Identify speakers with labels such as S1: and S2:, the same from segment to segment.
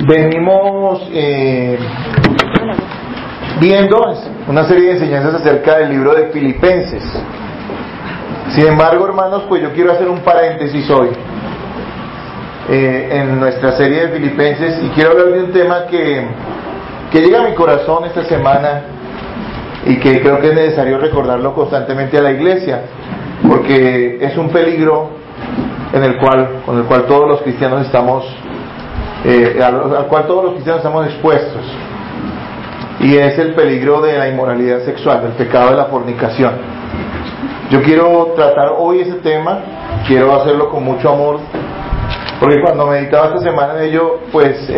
S1: Venimos viendo una serie de enseñanzas acerca del libro de Filipenses. Sin embargo, hermanos, pues yo quiero hacer un paréntesis hoy en nuestra serie de Filipenses, y quiero hablar de un tema que llega a mi corazón esta semana y que creo que es necesario recordarlo constantemente a la iglesia, porque es un peligro con el cual todos los cristianos estamos al cual todos los cristianos estamos expuestos, y es el peligro de la inmoralidad sexual, del pecado de la fornicación. Yo quiero tratar hoy ese tema, quiero hacerlo con mucho amor, porque cuando meditaba esta semana en ello, pues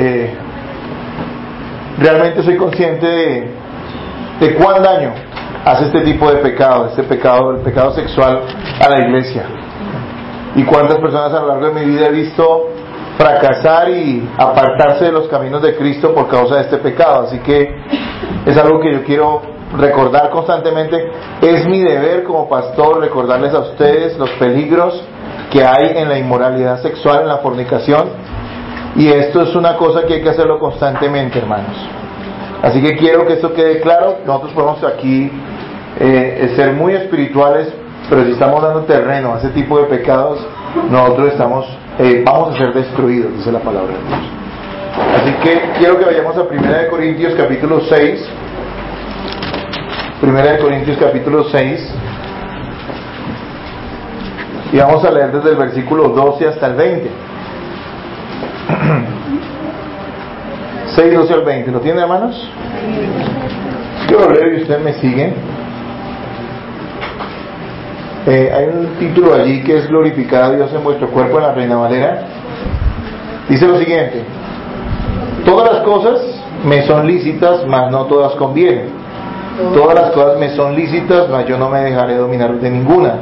S1: realmente soy consciente de cuán daño hace este tipo de pecado, el pecado sexual a la iglesia, y cuántas personas a lo largo de mi vida he visto fracasar y apartarse de los caminos de Cristo por causa de este pecado. Así que es algo que yo quiero recordar constantemente. Es mi deber como pastor recordarles a ustedes los peligros que hay en la inmoralidad sexual, en la fornicación, y esto es una cosa que hay que hacerlo constantemente, hermanos. Así que quiero que esto quede claro. Nosotros podemos aquí ser muy espirituales, pero si estamos dando terreno a ese tipo de pecados, nosotros vamos a ser destruidos, dice la palabra de Dios. Así que quiero que vayamos a 1 Corintios capítulo 6. 1 Corintios capítulo 6, y vamos a leer desde el versículo 12 hasta el 20. 6, 12 al 20. ¿Lo tienen, hermanos? Yo lo leo y ustedes me siguen. Hay un título allí que es glorificar a Dios en vuestro cuerpo, en la Reina Valera. Dice lo siguiente: todas las cosas me son lícitas, mas no todas convienen. Todas las cosas me son lícitas, mas yo no me dejaré dominar de ninguna.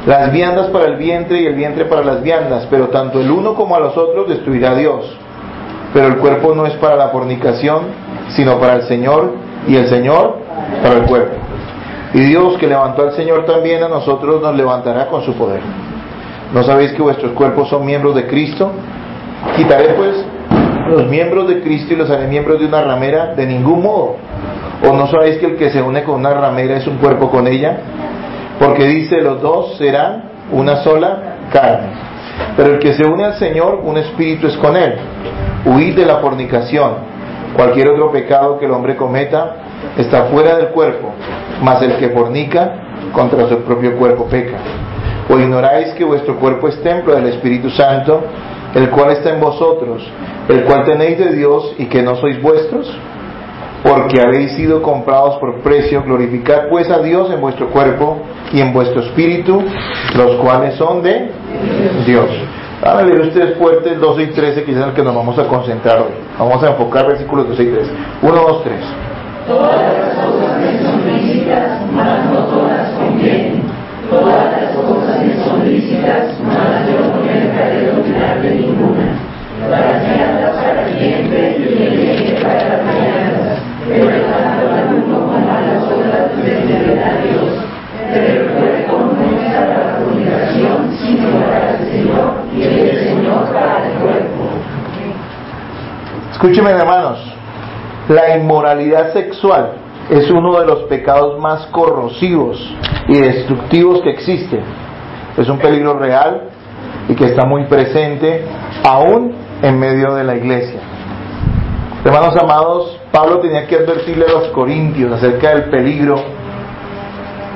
S1: Las viandas para el vientre y el vientre para las viandas, pero tanto el uno como a los otros destruirá Dios. Pero el cuerpo no es para la fornicación, sino para el Señor, y el Señor para el cuerpo. Y Dios, que levantó al Señor, también a nosotros nos levantará con su poder. ¿No sabéis que vuestros cuerpos son miembros de Cristo? Quitaré pues los miembros de Cristo y los haré miembros de una ramera. De ningún modo. ¿O no sabéis que el que se une con una ramera es un cuerpo con ella? Porque dice, los dos serán una sola carne. Pero el que se une al Señor, un espíritu es con él. Huid de la fornicación. Cualquier otro pecado que el hombre cometa está fuera del cuerpo, mas el que fornica contra su propio cuerpo peca. ¿O ignoráis que vuestro cuerpo es templo del Espíritu Santo, el cual está en vosotros, el cual tenéis de Dios, y que no sois vuestros? Porque habéis sido comprados por precio. Glorificad pues a Dios en vuestro cuerpo y en vuestro espíritu, los cuales son de Dios. Van a leer ustedes fuerte el 12 y 13, que es en el que nos vamos a concentrar hoy. Vamos a enfocar versículos 12 y 13. 1, 2, 3.
S2: Todas las cosas me son lícitas, mas no todas convienen. Todas las cosas me son lícitas, mas yo no me dejaré dominar de ninguna. Las viandas para el vientre y el vientre para las viandas, pero tanto al uno como a las otras destruirá Dios. Pero el cuerpo no es para la fornicación, sino para el Señor, y el Señor para el cuerpo.
S1: Escúchenme, hermanos. La inmoralidad sexual es uno de los pecados más corrosivos y destructivos que existen. Es un peligro real y que está muy presente aún en medio de la iglesia. Hermanos amados, Pablo tenía que advertirle a los corintios acerca del peligro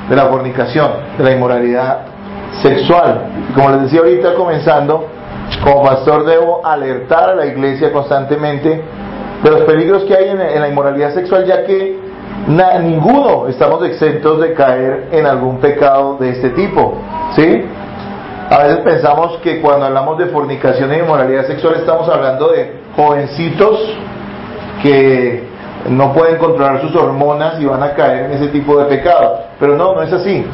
S1: de la fornicación, de la inmoralidad sexual. Y como les decía ahorita comenzando, como pastor debo alertar a la iglesia constantemente de los peligros que hay en la inmoralidad sexual, ya que ninguno estamos exentos de caer en algún pecado de este tipo, ¿sí? A veces pensamos que cuando hablamos de fornicación e inmoralidad sexual estamos hablando de jovencitos que no pueden controlar sus hormonas y van a caer en ese tipo de pecado, pero no es así.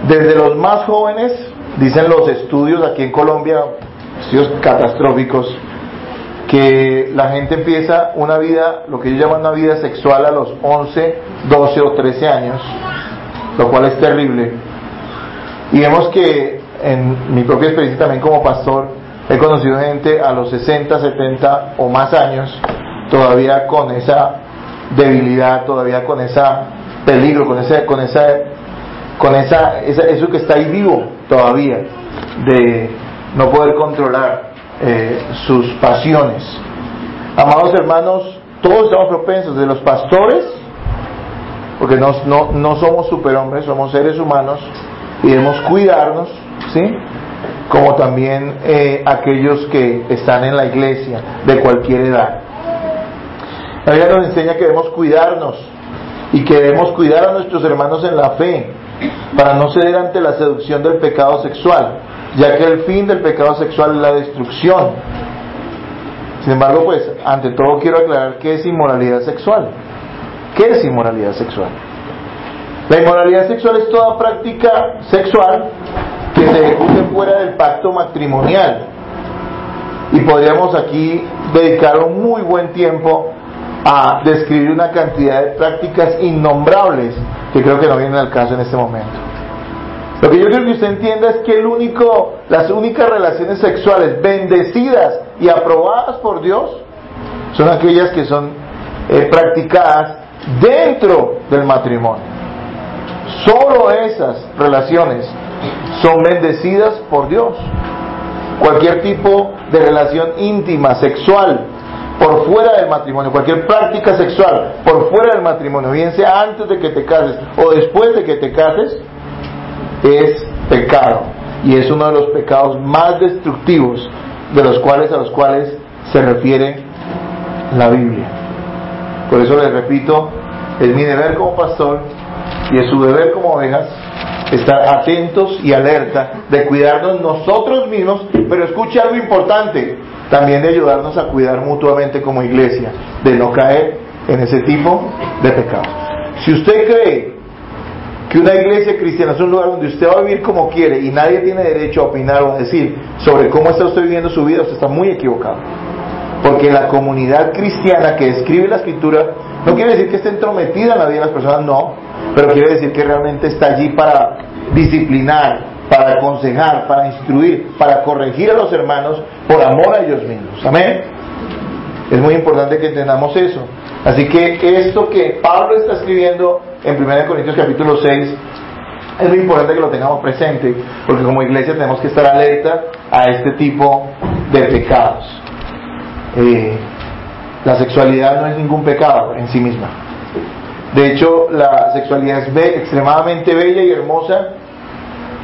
S1: Desde los más jóvenes, dicen los estudios aquí en Colombia, estudios catastróficos, que la gente empieza una vida, lo que ellos llaman una vida sexual, a los 11, 12 o 13 años, lo cual es terrible. Y vemos que en mi propia experiencia también como pastor, He conocido gente a los 60, 70 o más años todavía con esa debilidad, todavía con esa peligro, eso que está ahí vivo todavía, de no poder controlar sus pasiones. Amados hermanos, todos estamos propensos, de los pastores, porque no somos superhombres, somos seres humanos y debemos cuidarnos, ¿sí? Como también aquellos que están en la iglesia de cualquier edad. La Biblia nos enseña que debemos cuidarnos y que debemos cuidar a nuestros hermanos en la fe para no ceder ante la seducción del pecado sexual, ya que el fin del pecado sexual es la destrucción. Sin embargo, pues, ante todo quiero aclarar qué es inmoralidad sexual. ¿Qué es inmoralidad sexual? La inmoralidad sexual es toda práctica sexual que se ejecute fuera del pacto matrimonial. Y podríamos aquí dedicar un muy buen tiempo a describir una cantidad de prácticas innombrables que creo que no vienen al caso en este momento. Lo que yo quiero que usted entienda es que las únicas relaciones sexuales bendecidas y aprobadas por Dios son aquellas que son practicadas dentro del matrimonio. Solo esas relaciones son bendecidas por Dios. Cualquier tipo de relación íntima, sexual, por fuera del matrimonio, cualquier práctica sexual por fuera del matrimonio, bien sea antes de que te cases o después de que te cases, es pecado, y es uno de los pecados más destructivos a los cuales se refiere la Biblia. Por eso les repito, es mi deber como pastor y es su deber como ovejas estar atentos y alerta de cuidarnos nosotros mismos, pero escuche algo importante, también de ayudarnos a cuidar mutuamente como iglesia, de no caer en ese tipo de pecados. Si usted cree que una iglesia cristiana es un lugar donde usted va a vivir como quiere y nadie tiene derecho a opinar o a decir sobre cómo está usted viviendo su vida, usted está muy equivocado. Porque la comunidad cristiana que describe la Escritura no quiere decir que esté entrometida en la vida de las personas, no, pero quiere decir que realmente está allí para disciplinar, para aconsejar, para instruir, para corregir a los hermanos por amor a ellos mismos. Amén. Es muy importante que entendamos eso. Así que esto que Pablo está escribiendo en 1 Corintios capítulo 6 es muy importante que lo tengamos presente, porque como iglesia tenemos que estar alerta a este tipo de pecados. La sexualidad no es ningún pecado en sí misma. De hecho, la sexualidad es extremadamente bella y hermosa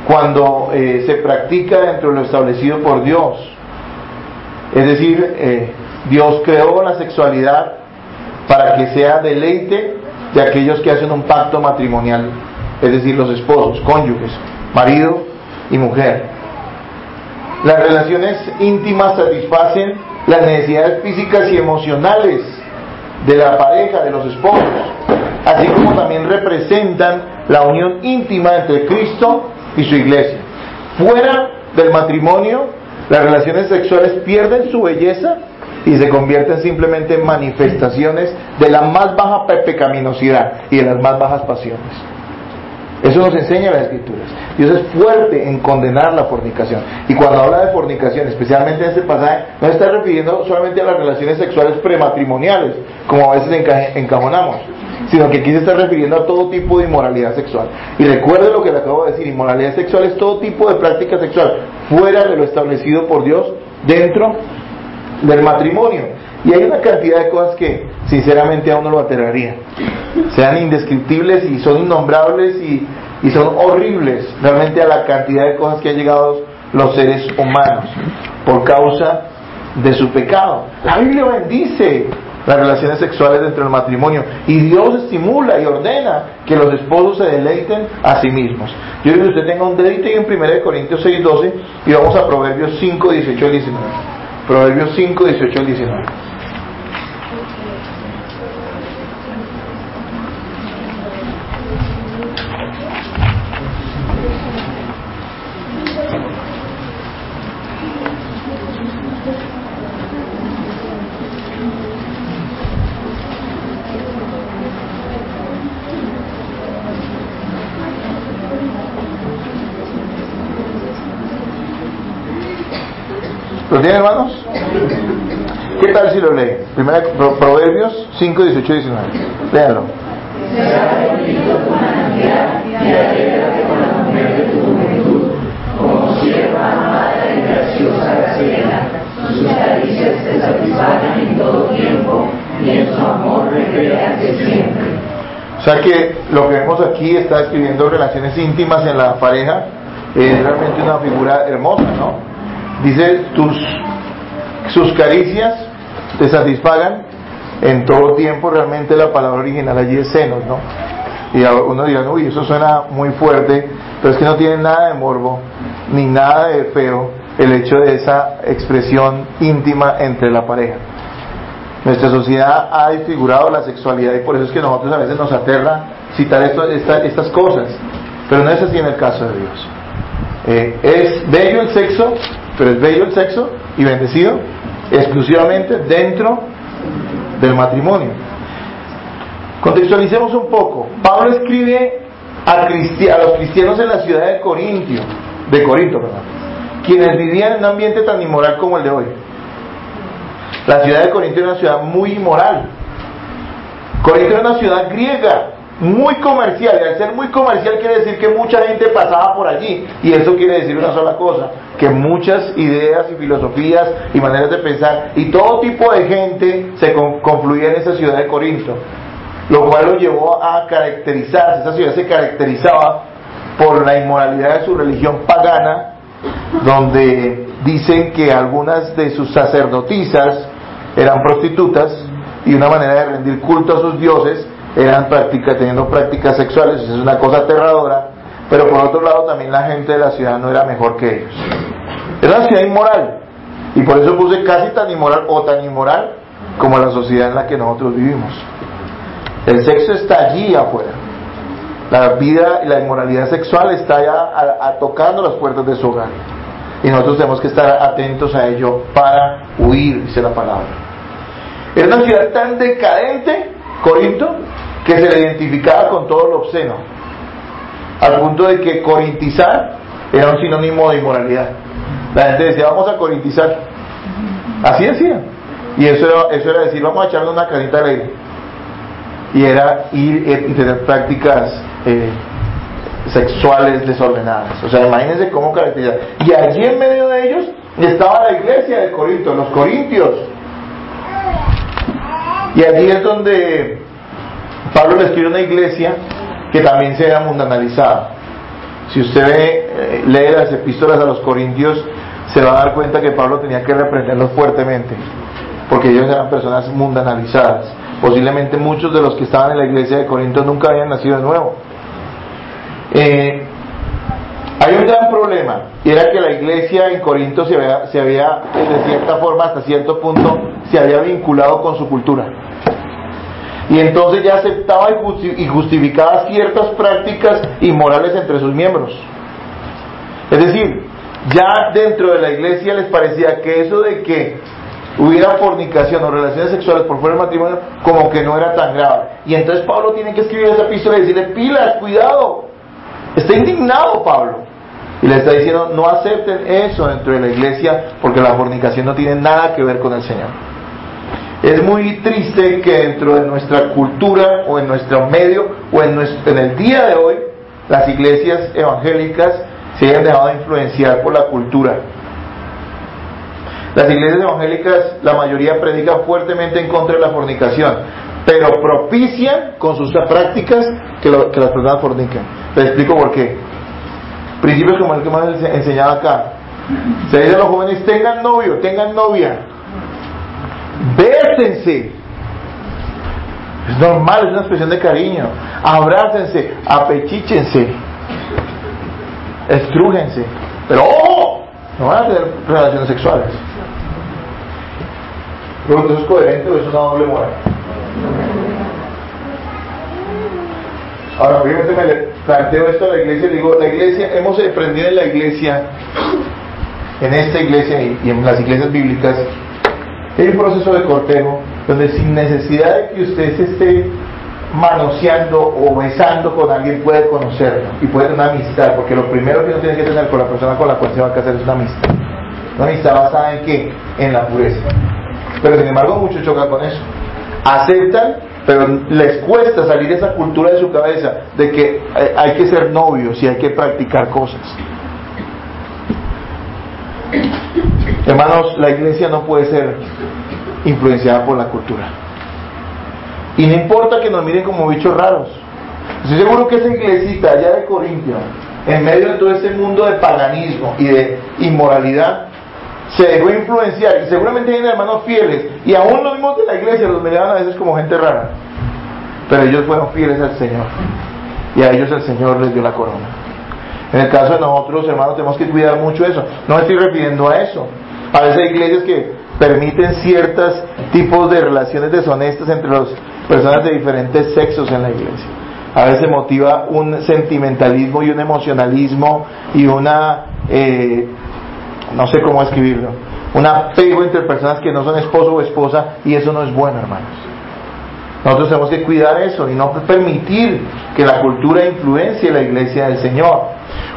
S1: cuando se practica dentro de lo establecido por Dios. Es decir, Dios creó la sexualidad para que sea deleite de aquellos que hacen un pacto matrimonial, es decir, los esposos, cónyuges, marido y mujer. Las relaciones íntimas satisfacen las necesidades físicas y emocionales de la pareja, de los esposos, así como también representan la unión íntima entre Cristo y su iglesia. Fuera del matrimonio, las relaciones sexuales pierden su belleza y se convierten simplemente en manifestaciones de la más baja pecaminosidad y de las más bajas pasiones. Eso nos enseña las Escrituras. Dios es fuerte en condenar la fornicación. Y cuando habla de fornicación, especialmente en este pasaje, no se está refiriendo solamente a las relaciones sexuales prematrimoniales, como a veces encajonamos, sino que aquí se está refiriendo a todo tipo de inmoralidad sexual. Y recuerde lo que le acabo de decir: inmoralidad sexual es todo tipo de práctica sexual fuera de lo establecido por Dios dentro del matrimonio. Y hay una cantidad de cosas que sinceramente a uno lo aterraría, sean indescriptibles y son innombrables y son horribles realmente a la cantidad de cosas que han llegado los seres humanos por causa de su pecado. La Biblia bendice las relaciones sexuales dentro del matrimonio y Dios estimula y ordena que los esposos se deleiten a sí mismos. Yo quiero que usted tenga un dedito ahí en 1 Corintios 6:12 y vamos a Proverbios 5, 18 al 19. Proverbios 5, 18 al 19. ¿Lo tienen, hermanos? ¿Qué tal si lo leen? Primera, Proverbios 5, 18 y 19. Léanlo.
S2: Será bendito tu manantial y alégrate con la mujer de tu juventud, como sierva amada y graciosa Graciela. Sus caricias te satisfagan en todo tiempo y en su amor recréate siempre.
S1: O sea que lo que vemos aquí está describiendo relaciones íntimas en la pareja. Es realmente una figura hermosa, ¿no? Dice, sus caricias te satisfagan en todo tiempo. Realmente la palabra original allí es senos, ¿no? Y uno dirá, uy, eso suena muy fuerte, pero es que no tiene nada de morbo ni nada de feo el hecho de esa expresión íntima entre la pareja. Nuestra sociedad ha desfigurado la sexualidad y por eso es que nosotros a veces nos aterra citar estas cosas, pero no es así en el caso de Dios. Es bello el sexo, pero es bello el sexo y bendecido exclusivamente dentro del matrimonio. Contextualicemos un poco. Pablo escribe a los cristianos en la ciudad de Corinto, quienes vivían en un ambiente tan inmoral como el de hoy. La ciudad de Corinto era una ciudad muy inmoral. Corinto era una ciudad griega, muy comercial, y al ser muy comercial quiere decir que mucha gente pasaba por allí, y eso quiere decir una sola cosa, que muchas ideas y filosofías y maneras de pensar y todo tipo de gente se confluía en esa ciudad de Corinto, lo cual lo llevó a caracterizarse. Esa ciudad se caracterizaba por la inmoralidad de su religión pagana, donde dicen que algunas de sus sacerdotisas eran prostitutas y una manera de rendir culto a sus dioses eran teniendo prácticas sexuales. Eso es una cosa aterradora, pero por otro lado también la gente de la ciudad no era mejor que ellos. Era una ciudad inmoral, y por eso puse casi tan inmoral o tan inmoral como la sociedad en la que nosotros vivimos. El sexo está allí afuera. La vida y la inmoralidad sexual está ya tocando las puertas de su hogar, y nosotros tenemos que estar atentos a ello para huir, dice la palabra. Era una ciudad tan decadente, Corinto, que se le identificaba con todo lo obsceno, al punto de que corintizar era un sinónimo de inmoralidad. La gente decía, vamos a corintizar, así decía, y eso era decir, vamos a echarle una canita al aire, y era ir y tener prácticas sexuales desordenadas. O sea, imagínense cómo caracterizar. Y allí en medio de ellos estaba la iglesia de Corinto, los corintios, y allí es donde Pablo le escribe una iglesia que también se era mundanalizada. Si usted lee las epístolas a los corintios, se va a dar cuenta que Pablo tenía que reprenderlos fuertemente, porque ellos eran personas mundanalizadas. Posiblemente muchos de los que estaban en la iglesia de Corinto nunca habían nacido de nuevo. Hay un gran problema, y era que la iglesia en Corinto se había de cierta forma, hasta cierto punto, se había vinculado con su cultura, y entonces ya aceptaba y justificaba ciertas prácticas inmorales entre sus miembros. Es decir, ya dentro de la iglesia les parecía que eso de que hubiera fornicación o relaciones sexuales por fuera del matrimonio como que no era tan grave, y entonces Pablo tiene que escribir esa epístola y decirle, pilas, cuidado. Está indignado Pablo y le está diciendo, no acepten eso dentro de la iglesia, porque la fornicación no tiene nada que ver con el Señor. Es muy triste que dentro de nuestra cultura o en nuestro medio o en el día de hoy las iglesias evangélicas se hayan dejado de influenciar por la cultura. Las iglesias evangélicas, la mayoría predican fuertemente en contra de la fornicación, pero propician con sus prácticas que las personas forniquen. Les explico por qué. Principios como el que más les enseñaba acá. Se dice a los jóvenes, tengan novio, tengan novia, bésense. Es normal, es una expresión de cariño. Abrácense, apechíchense, estrújense, pero ¡oh! No van a tener relaciones sexuales. ¿Eso es coherente o es una doble moral? Ahora, obviamente me planteo esto a la iglesia, digo, la iglesia, hemos aprendido en la iglesia, en esta iglesia y en las iglesias bíblicas, hay un proceso de cortejo donde sin necesidad de que usted se esté manoseando o besando con alguien puede conocerlo y puede tener una amistad, porque lo primero que uno tiene que tener con la persona con la cual se va a casar es una amistad. Una amistad basada en ¿qué? En la pureza. Pero sin embargo muchos chocan con eso. Aceptan, pero les cuesta salir de esa cultura de su cabeza de que hay que ser novios y hay que practicar cosas. Hermanos, la iglesia no puede ser influenciada por la cultura. Y no importa que nos miren como bichos raros. Estoy seguro que esa iglesita allá de Corintio, en medio de todo este mundo de paganismo y de inmoralidad, se dejó influenciar, y seguramente tienen hermanos fieles, y aún los mismos de la iglesia los miraban a veces como gente rara, pero ellos fueron fieles al Señor, y a ellos el Señor les dio la corona. En el caso de nosotros, hermanos, tenemos que cuidar mucho eso. No me estoy refiriendo a eso. A veces hay iglesias que permiten ciertos tipos de relaciones deshonestas entre las personas de diferentes sexos en la iglesia. A veces motiva un sentimentalismo y un emocionalismo y una no sé cómo escribirlo, un apego entre personas que no son esposo o esposa, y eso no es bueno, hermanos. Nosotros tenemos que cuidar eso y no permitir que la cultura influencie la iglesia del Señor.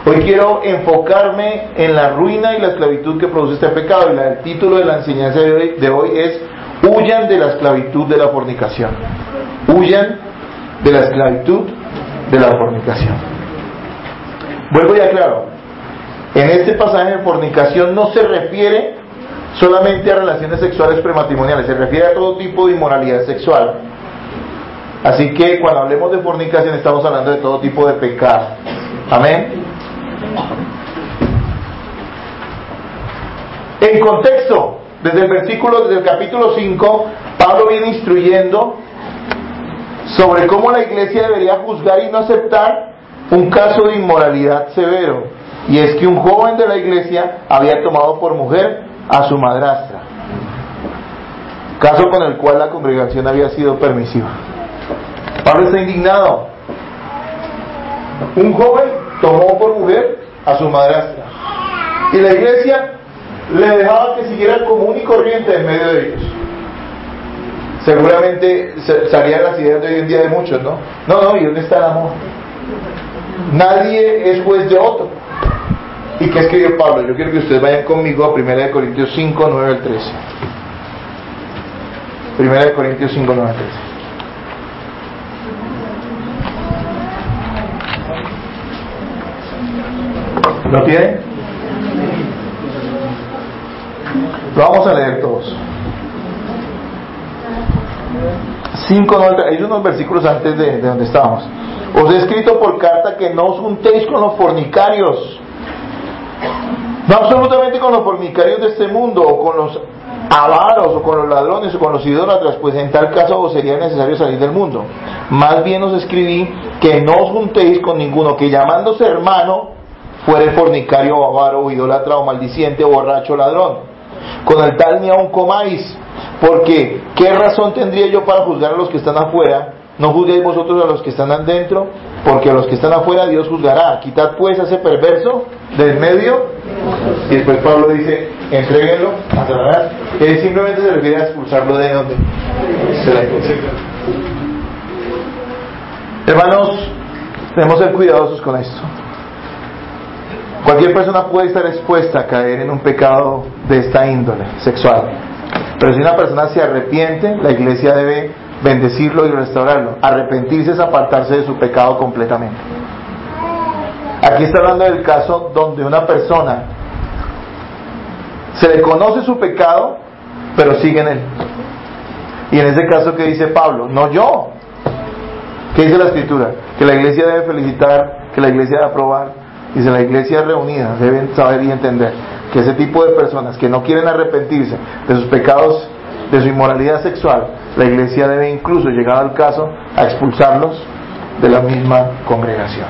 S1: Hoy quiero enfocarme en la ruina y la esclavitud que produce este pecado, y el título de la enseñanza de hoy es: huyan de la esclavitud de la fornicación. Huyan de la esclavitud de la fornicación. Vuelvo y aclaro. En este pasaje de fornicación no se refiere solamente a relaciones sexuales prematrimoniales, se refiere a todo tipo de inmoralidad sexual. Así que cuando hablemos de fornicación estamos hablando de todo tipo de pecado. Amén. En contexto, desde el capítulo 5, Pablo viene instruyendo sobre cómo la iglesia debería juzgar y no aceptar un caso de inmoralidad severo. Y es que un joven de la iglesia había tomado por mujer a su madrastra, caso con el cual la congregación había sido permisiva. Pablo está indignado. Un joven tomó por mujer a su madrastra, y la iglesia le dejaba que siguiera común y corriente en medio de ellos. Seguramente salían las ideas de hoy en día de muchos, ¿no? No, ¿y dónde está el amor? Nadie es juez de otro. ¿Y qué escribió Pablo? Yo quiero que ustedes vayan conmigo a 1 Corintios 5, 9 al 13. 1 Corintios 5, 9 al 13. ¿Lo tienen? Lo vamos a leer todos. 5, 9 al 13. Hay unos versículos antes de donde estábamos. Os he escrito por carta que no os juntéis con los fornicarios. No absolutamente con los fornicarios de este mundo, o con los avaros, o con los ladrones, o con los idólatras, pues en tal caso os sería necesario salir del mundo. Más bien os escribí que no os juntéis con ninguno que, llamándose hermano, fuere fornicario, o avaro, o idólatra, o maldiciente, o borracho, o ladrón. Con el tal ni aun comáis, porque ¿qué razón tendría yo para juzgar a los que están afuera? No juzguéis vosotros a los que están adentro, porque a los que están afuera Dios juzgará. Quitad pues a ese perverso del medio. Y después Pablo dice: entréguenlo a Satanás. Que simplemente se refiere a expulsarlo de donde se la iglesia. Hermanos, tenemos que ser cuidadosos con esto. Cualquier persona puede estar expuesta a caer en un pecado de esta índole sexual, pero si una persona se arrepiente, la iglesia debe bendecirlo y restaurarlo. Arrepentirse es apartarse de su pecado completamente. Aquí está hablando del caso donde una persona se le conoce su pecado, pero sigue en él. Y en ese caso, ¿qué dice Pablo? No yo. ¿Qué dice la Escritura? Que la iglesia debe felicitar, que la iglesia debe aprobar. Dice: la iglesia reunida deben saber y entender que ese tipo de personas que no quieren arrepentirse de sus pecados, de su inmoralidad sexual, la iglesia debe incluso, llegar al caso, a expulsarlos de la misma congregación.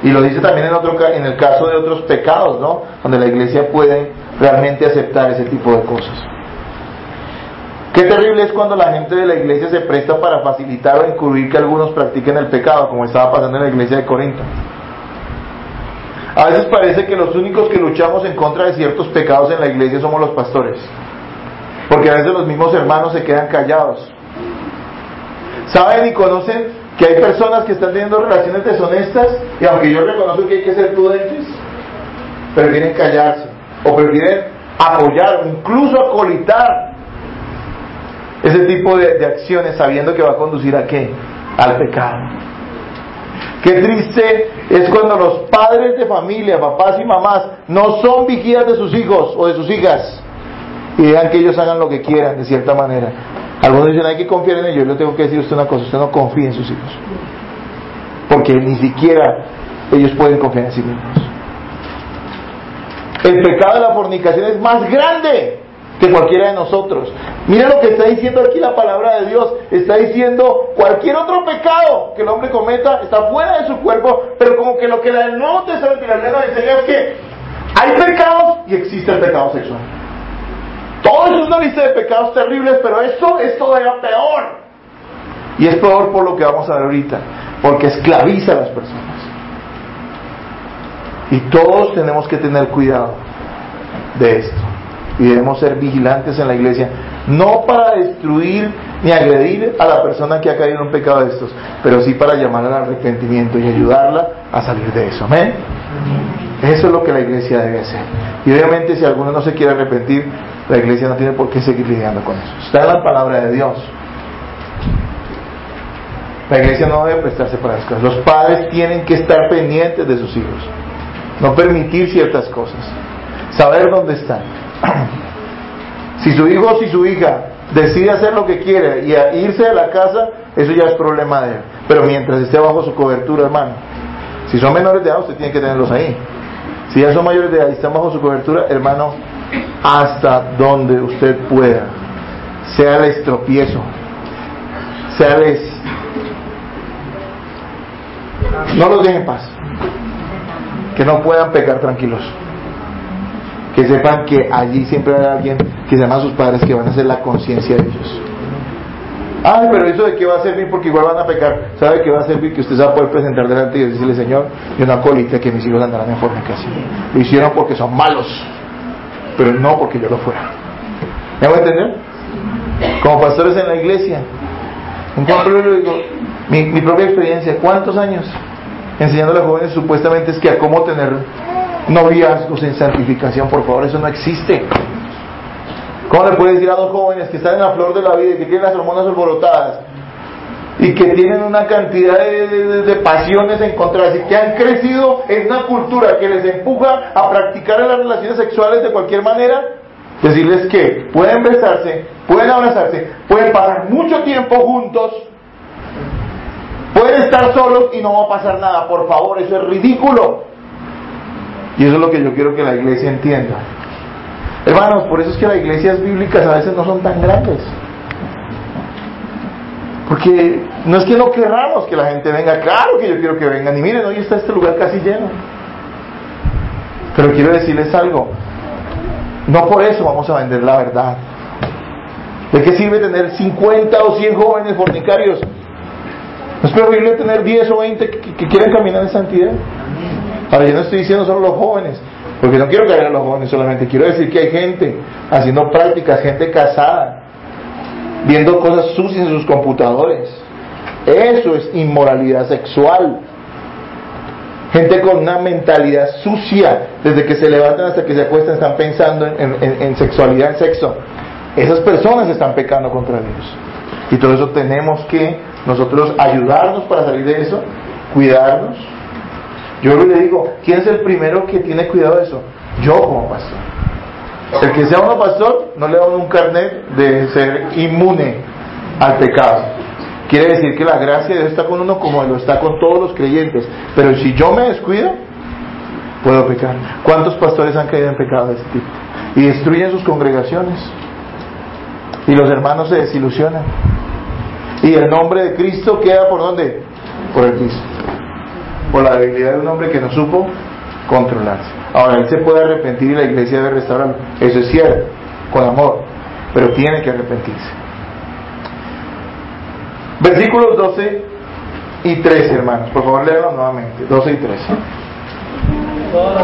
S1: Y lo dice también en el caso de otros pecados, ¿no? Donde la iglesia puede realmente aceptar ese tipo de cosas. Qué terrible es cuando la gente de la iglesia se presta para facilitar o encubrir que algunos practiquen el pecado, como estaba pasando en la iglesia de Corinto. A veces parece que los únicos que luchamos en contra de ciertos pecados en la iglesia somos los pastores, porque a veces los mismos hermanos se quedan callados. ¿Saben y conocen que hay personas que están teniendo relaciones deshonestas? Y aunque yo reconozco que hay que ser prudentes, prefieren callarse o prefieren apoyar o incluso acolitar ese tipo de acciones sabiendo que va a conducir ¿a qué? Al pecado. Qué triste es cuando los padres de familia, papás y mamás, no son vigías de sus hijos o de sus hijas y dejan que ellos hagan lo que quieran de cierta manera. Algunos dicen hay que confiar en ellos. Yo le tengo que decir a usted una cosa: usted no confía en sus hijos, porque ni siquiera ellos pueden confiar en sí mismos. El pecado de la fornicación es más grande que cualquiera de nosotros. Mira lo que está diciendo aquí la palabra de Dios. Está diciendo cualquier otro pecado que el hombre cometa está fuera de su cuerpo, pero como que lo que el Nuevo Testamento y la Biblia nos enseña es que hay pecados y existe el pecado sexual. Todo eso es una lista de pecados terribles, pero esto es todavía peor. Y es peor por lo que vamos a ver ahorita, porque esclaviza a las personas. Y todos tenemos que tener cuidado de esto. Y debemos ser vigilantes en la iglesia, no para destruir ni agredir a la persona que ha caído en un pecado de estos, pero sí para llamarla al arrepentimiento y ayudarla a salir de eso. Amén. Eso es lo que la iglesia debe hacer. Y obviamente si alguno no se quiere arrepentir, la iglesia no tiene por qué seguir lidiando con eso. Está en la palabra de Dios. La iglesia no debe prestarse para las cosas. Los padres tienen que estar pendientes de sus hijos, no permitir ciertas cosas, saber dónde están. Si su hijo o si su hija decide hacer lo que quiere y irse de la casa, eso ya es problema de él. Pero mientras esté bajo su cobertura, hermano, si son menores de edad, usted tiene que tenerlos ahí. Si ya son mayores de edad y están bajo su cobertura, hermano, hasta donde usted pueda, sea les tropiezo, sea les... no los deje en paz, que no puedan pecar tranquilos, que sepan que allí siempre hay alguien que se llama a sus padres, que van a ser la conciencia de ellos. Ay, pero eso de qué va a servir, porque igual van a pecar. ¿Sabe qué va a servir? Que usted se va a poder presentar delante de Dios y decirle: Señor, yo no acolité que mis hijos andarán en fornicación. Lo hicieron porque son malos, pero no porque yo lo fuera. ¿Me voy a entender? Como pastores en la iglesia, un ejemplo, yo digo, mi propia experiencia, ¿cuántos años enseñando a los jóvenes supuestamente es que a cómo tener noviazgos en santificación? Por favor, eso no existe. ¿Cómo le puedes decir a dos jóvenes que están en la flor de la vida y que tienen las hormonas alborotadas y que tienen una cantidad de pasiones encontradas y que han crecido en una cultura que les empuja a practicar las relaciones sexuales de cualquier manera? Decirles que pueden besarse, pueden abrazarse, pueden pasar mucho tiempo juntos, pueden estar solos y no va a pasar nada. Por favor, eso es ridículo. Y eso es lo que yo quiero que la iglesia entienda. Hermanos, por eso es que las iglesias bíblicas a veces no son tan grandes. Porque no es que no querramos que la gente venga, claro que yo quiero que vengan. Y miren, hoy está este lugar casi lleno. Pero quiero decirles algo, no por eso vamos a vender la verdad. ¿De qué sirve tener 50 o 100 jóvenes fornicarios? ¿No es preferible tener 10 o 20 que quieran caminar en santidad? Ahora, yo no estoy diciendo solo los jóvenes, porque no quiero caer a los jóvenes solamente. Quiero decir que hay gente haciendo prácticas, gente casada, viendo cosas sucias en sus computadores. Eso es inmoralidad sexual. Gente con una mentalidad sucia, desde que se levantan hasta que se acuestan están pensando en sexualidad, en sexo. Esas personas están pecando contra Dios. Y todo eso tenemos que nosotros ayudarnos para salir de eso, cuidarnos. Yo le digo, ¿quién es el primero que tiene cuidado de eso? Yo como pastor. El que sea uno pastor no le da un carnet de ser inmune al pecado. Quiere decir que la gracia de Dios está con uno como lo está con todos los creyentes. Pero si yo me descuido, puedo pecar. ¿Cuántos pastores han caído en pecado de este tipo? Y destruyen sus congregaciones. Y los hermanos se desilusionan. Y el nombre de Cristo queda ¿por dónde? Por el piso. Por la debilidad de un hombre que no supo controlarse. Ahora, él se puede arrepentir y la iglesia debe restaurarlo. Eso es cierto, con amor. Pero tiene que arrepentirse. Versículos 12 y 13, hermanos. Por favor, léanlo nuevamente. 12 y 13.
S2: Todas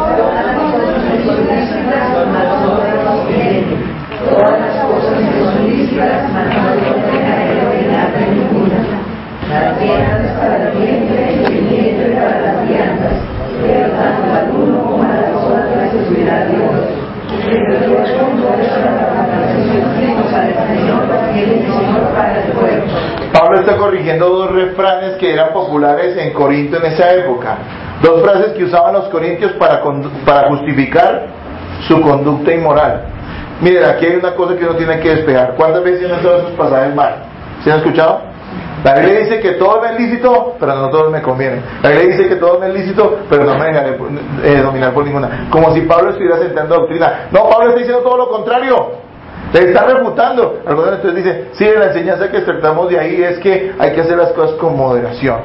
S2: las cosas me son lícitas, mas no tengo que ninguna. Las piedras para el vientre, el vientre para las viandas, pero tanto al uno como a las otras se subirá Dios.
S1: está corrigiendo dos refranes que eran populares en Corinto en esa época. Dos frases que usaban los corintios para justificar su conducta inmoral. Miren, aquí hay una cosa que uno tiene que despejar. ¿Cuántas veces han estado esos pasajes mal? ¿Se han escuchado? La Biblia dice que todo me es lícito, pero no todo me conviene. La Biblia dice que todo me es lícito, pero no me dejaré dominar por ninguna. Como si Pablo estuviera sentando doctrina. No, Pablo está diciendo todo lo contrario. Le está refutando. Algunos de ustedes dicen, sí, la enseñanza que tratamos de ahí es que hay que hacer las cosas con moderación.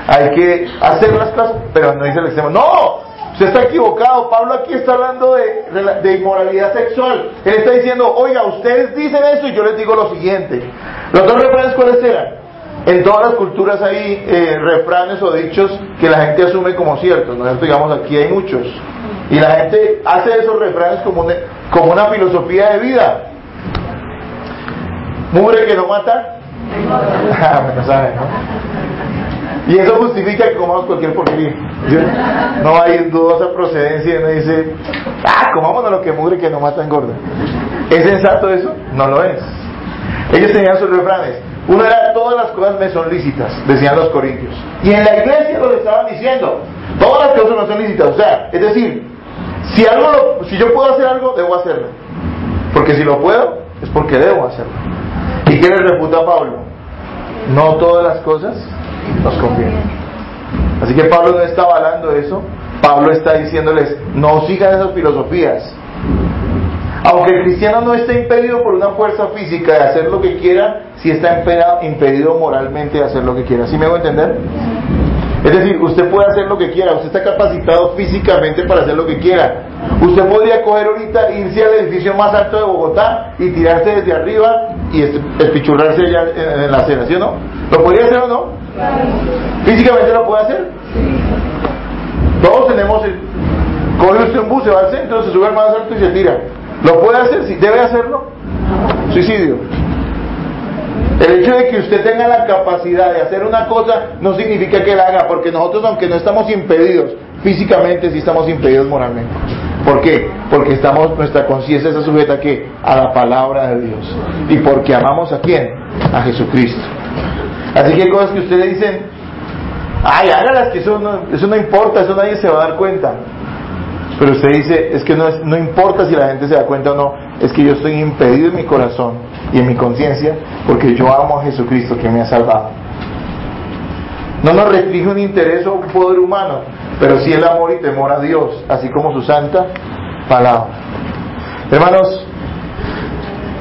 S1: Hay que hacer las cosas, pero no dice el extremo. ¡No! Usted está equivocado. Pablo aquí está hablando de inmoralidad sexual. Él está diciendo, oiga, ustedes dicen esto y yo les digo lo siguiente. Los dos refranes, ¿cuáles eran? En todas las culturas hay refranes o dichos que la gente asume como ciertos, ¿no? Digamos, aquí hay muchos. Y la gente hace esos refranes como una filosofía de vida. Mugre que no mata. Bueno, saben, ¿no? Y eso justifica que comamos cualquier porquería. No hay dudosa procedencia. Uno dice, comámonos lo que mugre que no mata engorda. ¿Es sensato eso? No lo es. Ellos tenían sus refranes. Uno era, todas las cosas me son lícitas, decían los corintios. Y en la iglesia lo estaban diciendo, todas las cosas me son lícitas. O sea, es decir, si yo puedo hacer algo, debo hacerlo. Porque si lo puedo, es porque debo hacerlo. ¿Y qué le refuta a Pablo? No todas las cosas nos convienen. Así que Pablo no está avalando eso. Pablo está diciéndoles, no sigan esas filosofías. Aunque el cristiano no esté impedido por una fuerza física de hacer lo que quiera, sí está impedido moralmente de hacer lo que quiera. ¿Sí me hago entender? Es decir, usted puede hacer lo que quiera, usted está capacitado físicamente para hacer lo que quiera. Usted podría coger ahorita, irse al edificio más alto de Bogotá y tirarse desde arriba y espichurrarse ya en la acera, ¿sí o no? ¿Lo podría hacer o no? ¿Físicamente lo puede hacer? Todos tenemos... Coge usted un bus, se va al centro, se sube al más alto y se tira. ¿Lo puede hacer? ¿Sí? ¿Debe hacerlo? Suicidio. El hecho de que usted tenga la capacidad de hacer una cosa no significa que la haga, porque nosotros, aunque no estamos impedidos físicamente, sí estamos impedidos moralmente. ¿Por qué? Porque nuestra conciencia está sujeta ¿a qué? A la palabra de Dios. Y porque amamos ¿a quién? A Jesucristo. Así que hay cosas que ustedes dicen, hágalas, que eso no importa, eso nadie se va a dar cuenta. Pero usted dice, es que no importa si la gente se da cuenta o no, es que yo estoy impedido en mi corazón y en mi conciencia porque yo amo a Jesucristo que me ha salvado. No nos restringe un interés o un poder humano, pero sí el amor y temor a Dios, así como su santa palabra. Hermanos,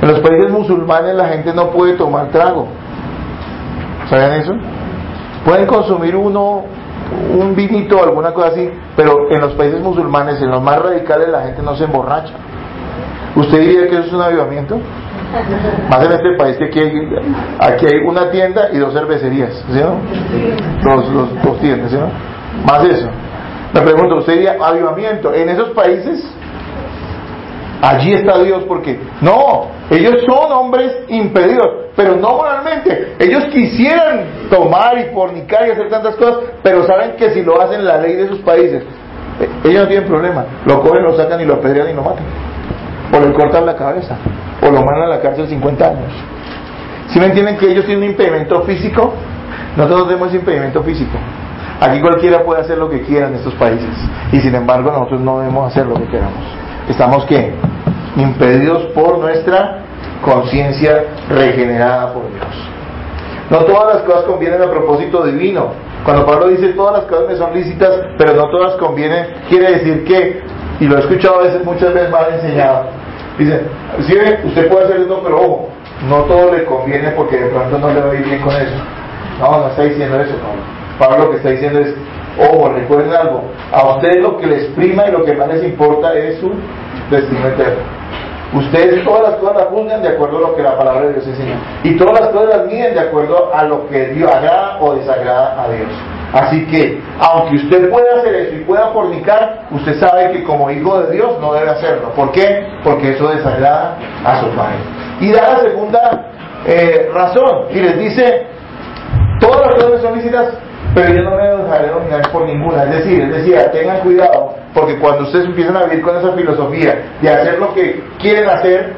S1: en los países musulmanes la gente no puede tomar trago. ¿Saben eso? Pueden consumir un vinito o alguna cosa así, pero en los países musulmanes, en los más radicales, la gente no se emborracha. ¿Usted diría que eso es un avivamiento? Más en este país que aquí hay una tienda y dos cervecerías, ¿sí o no? Dos tiendas, ¿sí o no? Más eso. Me pregunto, ¿usted diría avivamiento? En esos países, allí está Dios, porque no, ellos son hombres impedidos, pero no moralmente. Ellos quisieran tomar y fornicar y hacer tantas cosas, pero saben que si lo hacen la ley de sus países, ellos no tienen problema. Lo cogen, lo sacan y lo apedrean y lo matan. O le cortan la cabeza, o lo mandan a la cárcel 50 años. ¿Sí me entienden que ellos tienen un impedimento físico? Nosotros no tenemos impedimento físico. Aquí cualquiera puede hacer lo que quiera en estos países, y sin embargo nosotros no debemos hacer lo que queramos. Estamos ¿qué? Impedidos por nuestra conciencia regenerada por Dios. No todas las cosas convienen a propósito divino. Cuando Pablo dice todas las cosas me son lícitas, pero no todas convienen, quiere decir que, y lo he escuchado muchas veces mal enseñado, dice, sí, usted puede hacer esto, pero ojo, no todo le conviene porque de pronto no le va a ir bien con eso. No está diciendo eso, Pablo. Pablo lo que está diciendo es, ojo, recuerden algo, a ustedes lo que les prima y lo que más les importa es su destino eterno. Ustedes todas las cosas las juzgan de acuerdo a lo que la palabra de Dios enseña, y todas las cosas las miden de acuerdo a lo que Dios agrada o desagrada a Dios. Así que, aunque usted pueda hacer eso y pueda fornicar, usted sabe que como hijo de Dios no debe hacerlo. ¿Por qué? Porque eso desagrada a su Padre. Y da la segunda razón, y les dice, todas las cosas son lícitas, pero yo no me dejaré dominar por ninguna. Es decir, tengan cuidado, porque cuando ustedes empiezan a vivir con esa filosofía de hacer lo que quieren hacer,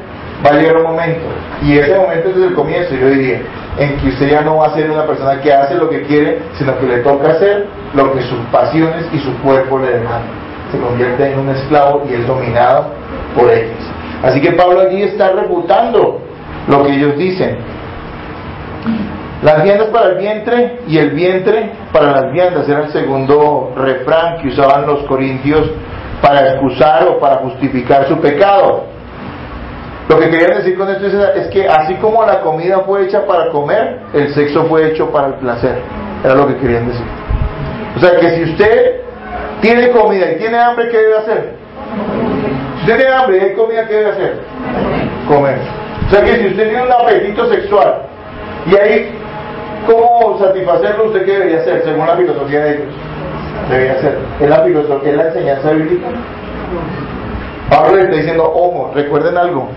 S1: va a llegar un momento, y ese momento es desde el comienzo, yo diría, en que usted ya no va a ser una persona que hace lo que quiere, sino que le toca hacer lo que sus pasiones y su cuerpo le demandan. Se convierte en un esclavo y es dominado por ellos. Así que Pablo allí está refutando lo que ellos dicen. Las viandas para el vientre y el vientre para las viandas era el segundo refrán que usaban los corintios para excusar o para justificar su pecado. Lo que querían decir con esto es que así como la comida fue hecha para comer, el sexo fue hecho para el placer. Era lo que querían decir. O sea que si usted tiene comida y tiene hambre, ¿qué debe hacer? Si usted tiene hambre y hay comida, ¿qué debe hacer? Comer. O sea que si usted tiene un apetito sexual y hay cómo satisfacerlo, ¿usted qué debería hacer? Según la filosofía de ellos, debería hacer. Es la filosofía, es la enseñanza bíblica. Pablo le está diciendo, ojo, recuerden algo,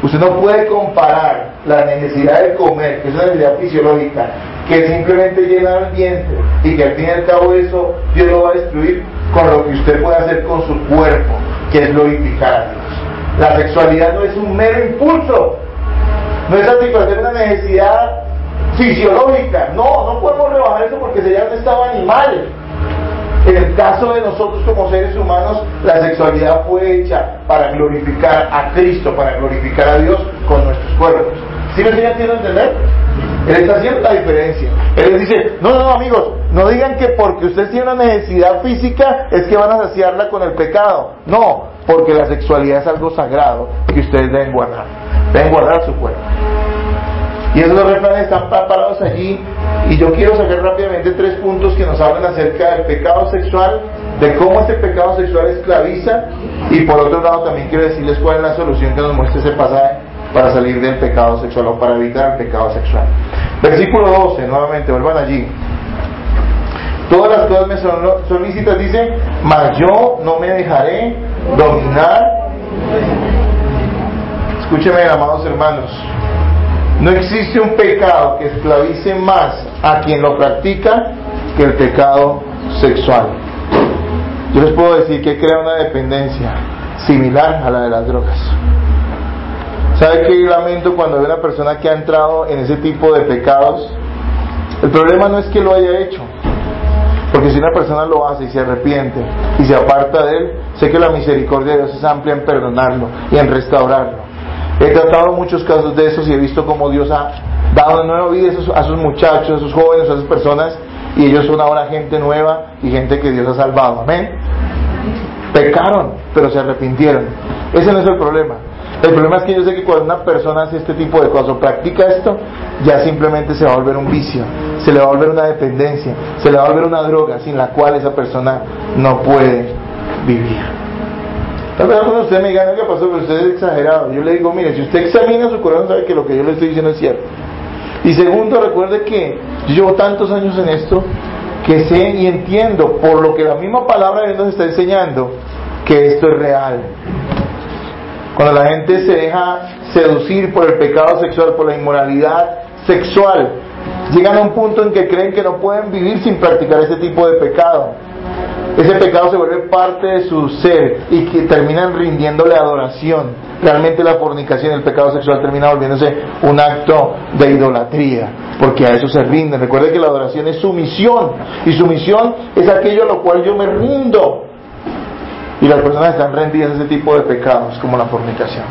S1: usted no puede comparar la necesidad de comer, que es una necesidad fisiológica, que simplemente llena el vientre y que al fin y al cabo eso Dios lo va a destruir, con lo que usted puede hacer con su cuerpo, que es glorificar a Dios. La sexualidad no es un mero impulso, no es satisfacer una necesidad fisiológica, no podemos rebajar eso porque sería un estado animal. En el caso de nosotros como seres humanos, la sexualidad fue hecha para glorificar a Cristo, para glorificar a Dios con nuestros cuerpos. ¿Sí me estoy haciendo entender? Él está haciendo la diferencia. Él les dice, no amigos, no digan que porque usted tiene una necesidad física es que van a saciarla con el pecado. No, porque la sexualidad es algo sagrado que ustedes deben guardar su cuerpo. Y esos refranes están parados allí, y yo quiero sacar rápidamente 3 puntos que nos hablan acerca del pecado sexual, de cómo este pecado sexual esclaviza, y por otro lado también quiero decirles cuál es la solución que nos muestra ese pasaje para salir del pecado sexual o para evitar el pecado sexual. Versículo 12, nuevamente, vuelvan allí. Todas las cosas me son lícitas, dice, mas yo no me dejaré dominar. Escúcheme, amados hermanos. No existe un pecado que esclavice más a quien lo practica que el pecado sexual. Yo les puedo decir que crea una dependencia similar a la de las drogas. ¿Sabe qué lamento cuando ve una persona que ha entrado en ese tipo de pecados? El problema no es que lo haya hecho, porque si una persona lo hace y se arrepiente y se aparta de él, sé que la misericordia de Dios es amplia en perdonarlo y en restaurarlo. He tratado muchos casos de esos y he visto cómo Dios ha dado nueva vida a esos muchachos, a esos jóvenes, a esas personas, y ellos son ahora gente nueva y gente que Dios ha salvado. Amén. Pecaron, pero se arrepintieron. Ese no es el problema. El problema es que yo sé que cuando una persona hace este tipo de cosas o practica esto, ya simplemente se va a volver un vicio, se le va a volver una dependencia, se le va a volver una droga sin la cual esa persona no puede vivir. Tal vez cuando usted me diga, ¿qué pasó? Pero usted es exagerado. Yo le digo, mire, si usted examina su corazón, sabe que lo que yo le estoy diciendo es cierto. Y segundo, recuerde que yo llevo tantos años en esto, que sé y entiendo, por lo que la misma palabra de Dios nos está enseñando, que esto es real. Cuando la gente se deja seducir por el pecado sexual, por la inmoralidad sexual, llegan a un punto en que creen que no pueden vivir sin practicar ese tipo de pecado. Ese pecado se vuelve parte de su ser y que terminan rindiéndole adoración. Realmente la fornicación, el pecado sexual termina volviéndose un acto de idolatría, porque a eso se rinden. Recuerde que la adoración es sumisión, y sumisión es aquello a lo cual yo me rindo. Y las personas están rendidas a ese tipo de pecados, como la fornicación.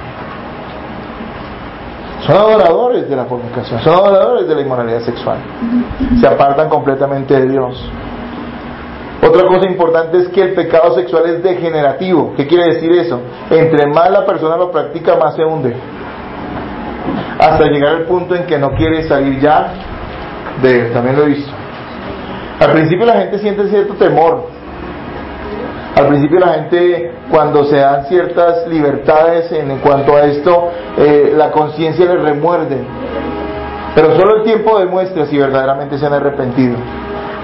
S1: Son adoradores de la fornicación, son adoradores de la inmoralidad sexual. Se apartan completamente de Dios. Otra cosa importante es que el pecado sexual es degenerativo. ¿Qué quiere decir eso? Entre más la persona lo practica, más se hunde, hasta llegar al punto en que no quiere salir ya de él. También lo he visto. Al principio la gente siente cierto temor. Al principio la gente, cuando se dan ciertas libertades en cuanto a esto, la conciencia les remuerde. Pero solo el tiempo demuestra si verdaderamente se han arrepentido.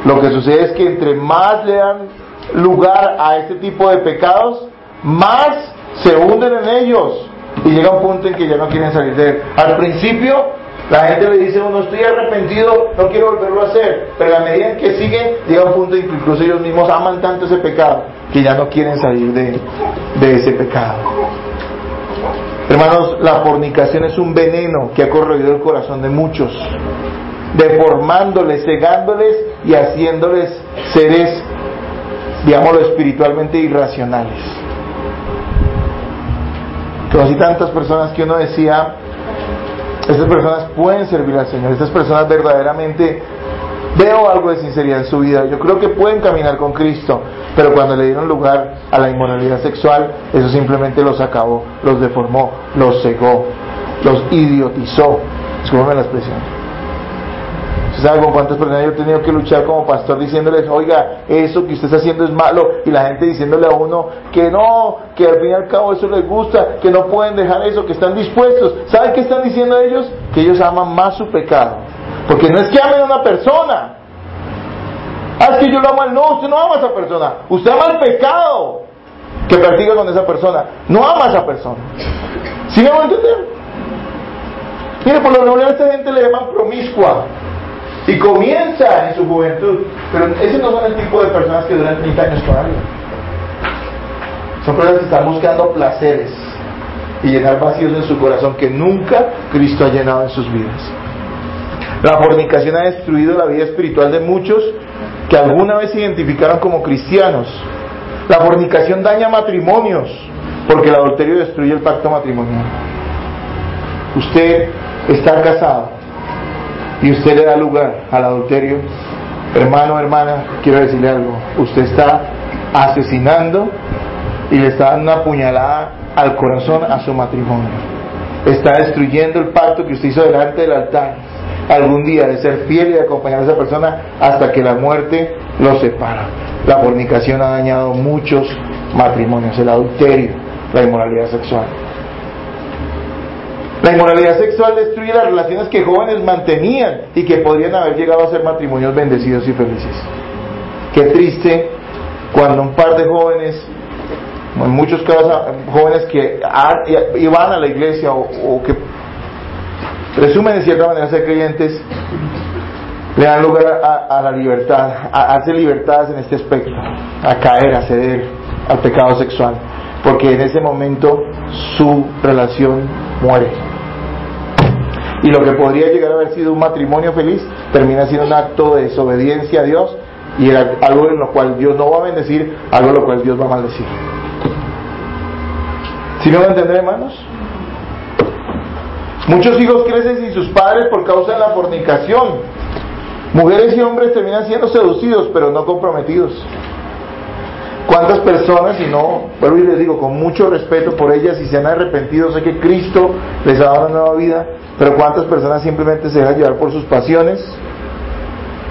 S1: Lo que sucede es que entre más le dan lugar a este tipo de pecados, más se hunden en ellos y llega un punto en que ya no quieren salir de él. Al principio la gente le dice, no estoy arrepentido, no quiero volverlo a hacer, pero a la medida en que siguen, llega un punto en que incluso ellos mismos aman tanto ese pecado que ya no quieren salir de ese pecado. Hermanos, la fornicación es un veneno que ha corroído el corazón de muchos. deformándoles, cegándoles y haciéndoles seres, digámoslo, espiritualmente irracionales. Conocí tantas personas que uno decía, estas personas pueden servir al Señor, estas personas verdaderamente veo algo de sinceridad en su vida, yo creo que pueden caminar con Cristo, pero cuando le dieron lugar a la inmoralidad sexual, eso simplemente los acabó, los deformó, los cegó, los idiotizó. Discúlpenme la expresión. ¿Usted sabe con cuántas personas yo he tenido que luchar como pastor diciéndoles, oiga, eso que usted está haciendo es malo, y la gente diciéndole a uno que no, que al fin y al cabo eso les gusta, que no pueden dejar eso, que están dispuestos? ¿Saben qué están diciendo ellos? Que ellos aman más su pecado, porque no es que amen a una persona. Es que yo lo amo. No, usted no ama a esa persona, usted ama el pecado que practica con esa persona, no ama a esa persona. ¿Sí me van a entender? Mire, por lo regular a esta gente le llaman promiscua y comienza en su juventud, pero ese no son el tipo de personas que duran 30 años con alguien. Son personas que están buscando placeres y llenar vacíos en su corazón que nunca Cristo ha llenado en sus vidas. La fornicación ha destruido la vida espiritual de muchos que alguna vez se identificaron como cristianos. La fornicación daña matrimonios porque el adulterio destruye el pacto matrimonial. Usted está casado y usted le da lugar al adulterio, hermano, hermana, quiero decirle algo, usted está asesinando y le está dando una puñalada al corazón a su matrimonio. Está destruyendo el pacto que usted hizo delante del altar algún día de ser fiel y de acompañar a esa persona hasta que la muerte los separa. La fornicación ha dañado muchos matrimonios, el adulterio, la inmoralidad sexual. La inmoralidad sexual destruye las relaciones que jóvenes mantenían y que podrían haber llegado a ser matrimonios bendecidos y felices. Qué triste cuando un par de jóvenes, en muchos casos jóvenes que iban a la iglesia o que presumen de cierta manera ser creyentes, le dan lugar a la libertad, a hacer libertades en este aspecto, a caer, a ceder al pecado sexual, porque en ese momento su relación muere. Y lo que podría llegar a haber sido un matrimonio feliz termina siendo un acto de desobediencia a Dios y algo en lo cual Dios no va a bendecir, algo en lo cual Dios va a maldecir. ¿Sí me van a entender, hermanos? Muchos hijos crecen sin sus padres por causa de la fornicación. Mujeres y hombres terminan siendo seducidos pero no comprometidos. ¿Cuántas personas, y no, vuelvo y les digo, con mucho respeto por ellas, y se han arrepentido, sé que Cristo les ha dado una nueva vida, pero cuántas personas simplemente se dejan llevar por sus pasiones?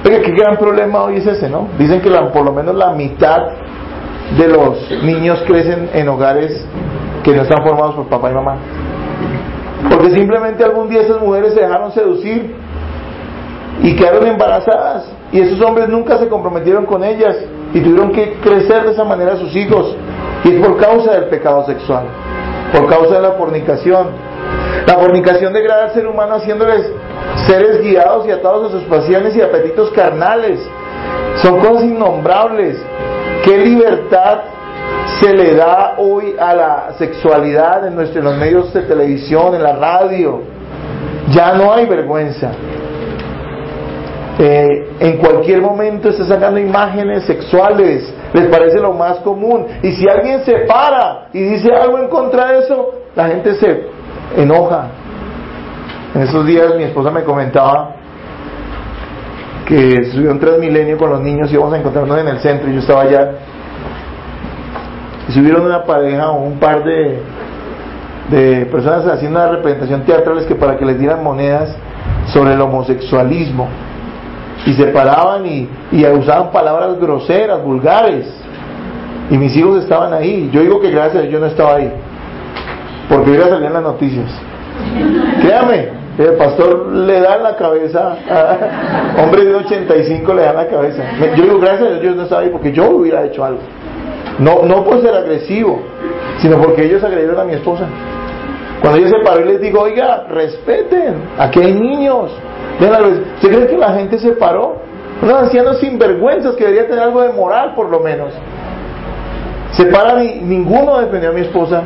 S1: Oiga, qué gran problema hoy es ese, ¿no? Dicen que por lo menos la mitad de los niños crecen en hogares que no están formados por papá y mamá, porque simplemente algún día esas mujeres se dejaron seducir y quedaron embarazadas, y esos hombres nunca se comprometieron con ellas y tuvieron que crecer de esa manera a sus hijos, y es por causa del pecado sexual, por causa de la fornicación. La fornicación degrada al ser humano haciéndoles seres guiados y atados a sus pasiones y apetitos carnales. Son cosas innombrables. ¿Qué libertad se le da hoy a la sexualidad en los medios de televisión, en la radio? Ya no hay vergüenza. En cualquier momento está sacando imágenes sexuales, les parece lo más común, y si alguien se para y dice algo en contra de eso, la gente se enoja. En esos días mi esposa me comentaba que subió un Transmilenio con los niños y íbamos a encontrarnos en el centro, y yo estaba allá, y subieron una pareja o un par de personas haciendo una representación teatral que para que les dieran monedas sobre el homosexualismo, y se paraban y usaban palabras groseras, vulgares, y mis hijos estaban ahí. Yo digo que gracias a Dios yo no estaba ahí, porque hubiera salido en las noticias. Créame, el pastor le da en la cabeza, hombre de 85 le da en la cabeza. Yo digo gracias a Dios yo no estaba ahí, porque yo hubiera hecho algo. No por ser agresivo, sino porque ellos agredieron a mi esposa. Cuando ella se paró y les digo, oiga, respeten, aquí hay niños. ¿Usted cree que la gente se paró? Unos ancianos sinvergüenzas que deberían tener algo de moral por lo menos. Se paran y ninguno defendió a mi esposa.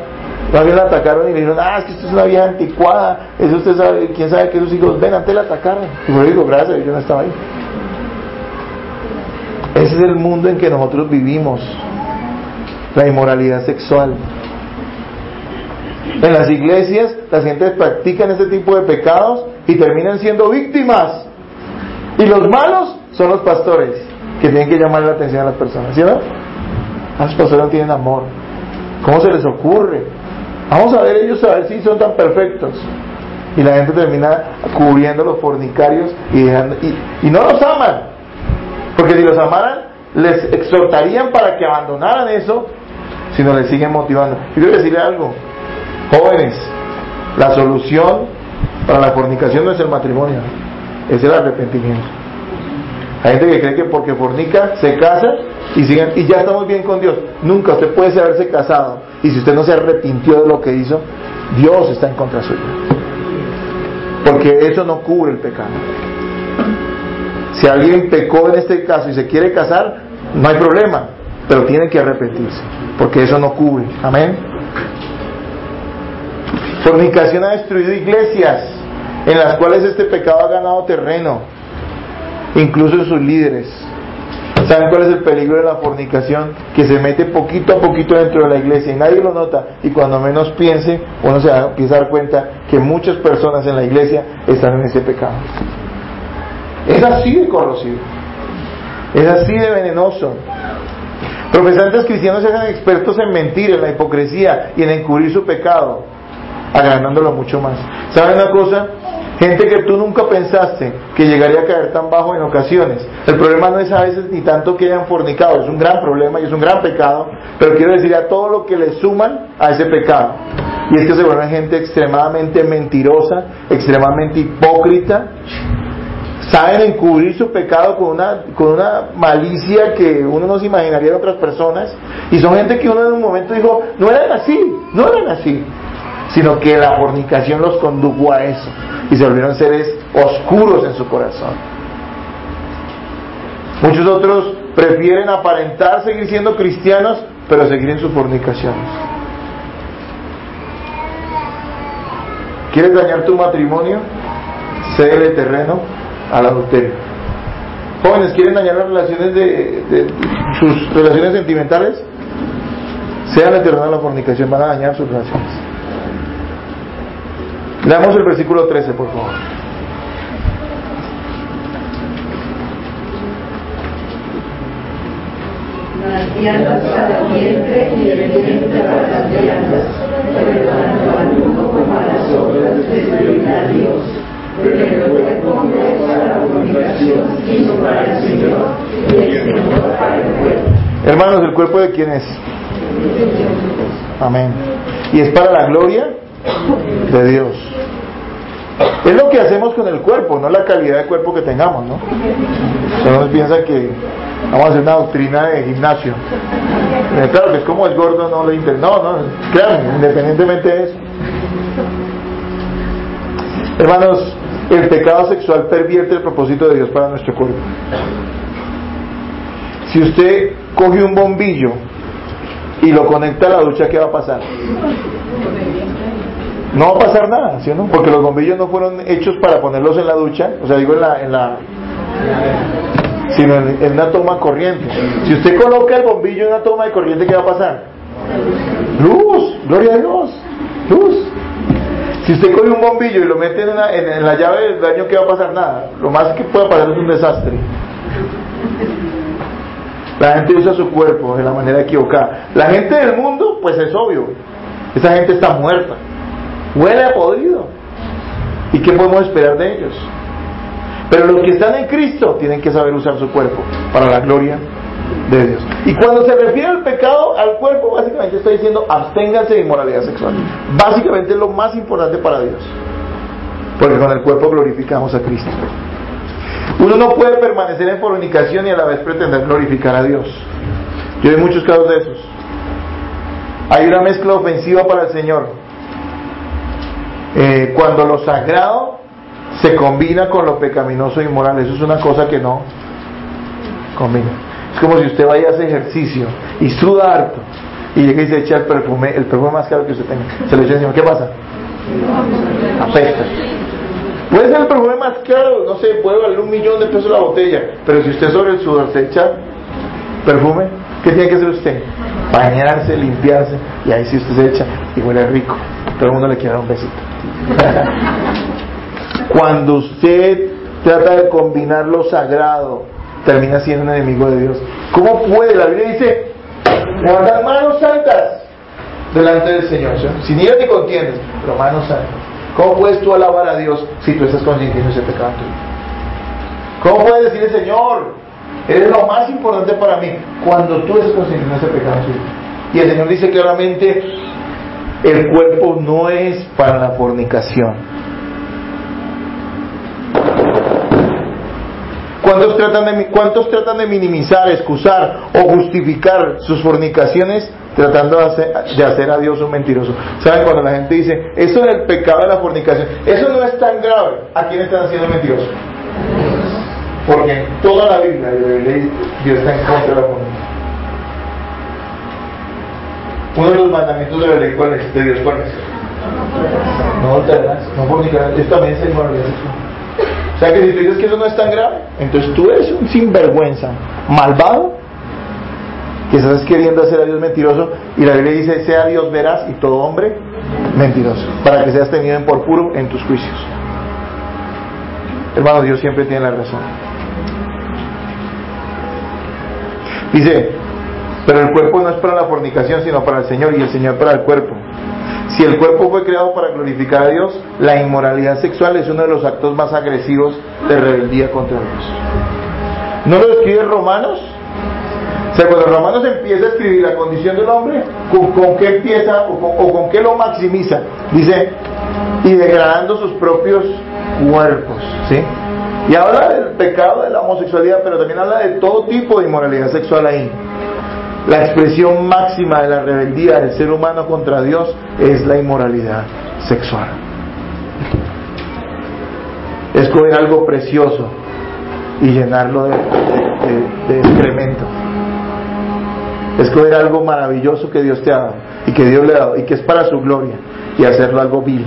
S1: También la atacaron y le dijeron, es que usted es una vieja anticuada, eso usted sabe, quién sabe que sus hijos ven, antes la atacaron. Y yo digo, gracias, yo no estaba ahí. Ese es el mundo en que nosotros vivimos, la inmoralidad sexual. En las iglesias, las gentes practican este tipo de pecados y terminan siendo víctimas. Y los malos son los pastores, que tienen que llamar la atención a las personas, ¿sí o no? Los pastores no tienen amor. ¿Cómo se les ocurre? Vamos a ver ellos a ver si son tan perfectos. Y la gente termina cubriendo los fornicarios y no los aman. Porque si los amaran, les exhortarían para que abandonaran eso, si no les siguen motivando. Yo quiero decirle algo, jóvenes, la solución para la fornicación no es el matrimonio, es el arrepentimiento. Hay gente que cree que porque fornica se casa y ya estamos bien con Dios. Nunca, usted puede haberse casado y si usted no se arrepintió de lo que hizo, Dios está en contra suya, porque eso no cubre el pecado. Si alguien pecó en este caso y se quiere casar, no hay problema, pero tiene que arrepentirse, porque eso no cubre. Amén. Fornicación ha destruido iglesias en las cuales este pecado ha ganado terreno, incluso en sus líderes. ¿Saben cuál es el peligro de la fornicación? Que se mete poquito a poquito dentro de la iglesia y nadie lo nota, y cuando menos piense, uno se empieza a dar cuenta que muchas personas en la iglesia están en ese pecado. Es así de corrosivo, es así de venenoso. Profesantes cristianos se hacen expertos en mentir, en la hipocresía y en encubrir su pecado, agrandándolo mucho más. ¿Saben una cosa? Gente que tú nunca pensaste que llegaría a caer tan bajo en ocasiones. El problema no es a veces ni tanto que hayan fornicado, es un gran problema y es un gran pecado, pero quiero decir a todo lo que le suman a ese pecado. Y es que se vuelven gente extremadamente mentirosa, extremadamente hipócrita. Saben encubrir su pecado con una malicia que uno no se imaginaría de otras personas. Y son gente que uno en un momento dijo, no eran así, sino que la fornicación los condujo a eso. Y se volvieron seres oscuros en su corazón. Muchos otros prefieren aparentar seguir siendo cristianos, pero seguir en sus fornicaciones. ¿Quieres dañar tu matrimonio? Cédele terreno al adulterio. Jóvenes, ¿quieren dañar las relaciones de sus relaciones sentimentales? Cédele terreno a la fornicación, van a dañar sus relaciones. Leamos el versículo 13, por favor.
S2: Las viandas para el vientre y el vientre para las viandas, pero tanto al uno como a las otras les servirá a Dios. Pero el cuerpo no es para la fornicación, sino para el Señor, y el Señor para el cuerpo.
S1: Hermanos, ¿el cuerpo de quién es? Amén. Y es para la gloria de Dios. Es lo que hacemos con el cuerpo, no la calidad de cuerpo que tengamos, ¿no? Uno piensa que vamos a hacer una doctrina de gimnasio. Claro que es como el gordo, no le interesa. No, claro, independientemente de eso. Hermanos, el pecado sexual pervierte el propósito de Dios para nuestro cuerpo. Si usted coge un bombillo y lo conecta a la ducha, ¿qué va a pasar? No va a pasar nada, ¿sí o no? Porque los bombillos no fueron hechos para ponerlos en la ducha, o sea, digo sino en una toma corriente. Si usted coloca el bombillo en una toma de corriente, ¿qué va a pasar? Luz, gloria a Dios, luz. Si usted coge un bombillo y lo mete en la llave del baño, ¿qué va a pasar? Nada. Lo más que pueda pasar es un desastre. La gente usa su cuerpo de la manera equivocada. La gente del mundo, pues es obvio, esa gente está muerta, huele a podrido. ¿Y qué podemos esperar de ellos? Pero los que están en Cristo tienen que saber usar su cuerpo para la gloria de Dios. Y cuando se refiere al pecado, al cuerpo, básicamente está diciendo absténganse de inmoralidad sexual. Básicamente es lo más importante para Dios, porque con el cuerpo glorificamos a Cristo. Uno no puede permanecer en fornicación y a la vez pretender glorificar a Dios. Yo hay muchos casos de esos. Hay una mezcla ofensiva para el Señor. Cuando lo sagrado se combina con lo pecaminoso e inmoral, eso es una cosa que no combina. Es como si usted vaya a hacer ejercicio y suda harto, y llega y se echa el perfume más caro que usted tenga, se lo echa encima, ¿qué pasa? Apesta. Puede ser el perfume más caro, no sé, puede valer $1.000.000 la botella, pero si usted sobre el sudor se echa perfume, ¿qué tiene que hacer usted? Bañarse, limpiarse, y ahí sí usted se echa y huele rico, todo el mundo le quiere dar un besito. Cuando usted trata de combinar lo sagrado, termina siendo un enemigo de Dios. ¿Cómo puede? La Biblia dice, levantar manos santas delante del Señor, ¿sí? Sin ira ni contiendas, pero manos santas. ¿Cómo puedes tú alabar a Dios si tú estás consintiendo ese pecado tuyo? ¿Cómo puedes decirle, Señor, eres lo más importante para mí, cuando tú estás consintiendo ese pecado tuyo? Y el Señor dice claramente, el cuerpo no es para la fornicación. ¿Cuántos tratan de minimizar, excusar o justificar sus fornicaciones tratando de hacer a Dios un mentiroso? ¿Saben cuando la gente dice, eso es el pecado de la fornicación, eso no es tan grave? ¿A quién están haciendo mentiroso? Porque en toda la Biblia Dios está en contra de la fornicación. Uno de los mandamientos de la ley, ¿cuál es? De Dios, ¿cuál es? No adulterarás, no fornicarás. Esto también es inmoralidad sexual. O sea que si tú dices que eso no es tan grave, entonces tú eres un sinvergüenza, malvado, que estás queriendo hacer a Dios mentiroso, y la Biblia dice, sea Dios veraz y todo hombre mentiroso, para que seas tenido en por puro en tus juicios. Hermano, Dios siempre tiene la razón. Dice, pero el cuerpo no es para la fornicación, sino para el Señor, y el Señor para el cuerpo. Si el cuerpo fue creado para glorificar a Dios, la inmoralidad sexual es uno de los actos más agresivos de rebeldía contra Dios. ¿No lo escribe Romanos? O sea, cuando Romanos empieza a escribir la condición del hombre, ¿con qué empieza o con qué lo maximiza? Dice, y degradando sus propios cuerpos, ¿sí? Y habla del pecado de la homosexualidad, pero también habla de todo tipo de inmoralidad sexual ahí. La expresión máxima de la rebeldía del ser humano contra Dios es la inmoralidad sexual. Escoger algo precioso y llenarlo de excremento. Escoger algo maravilloso que Dios te ha dado y que Dios le ha dado y que es para su gloria, y hacerlo algo vil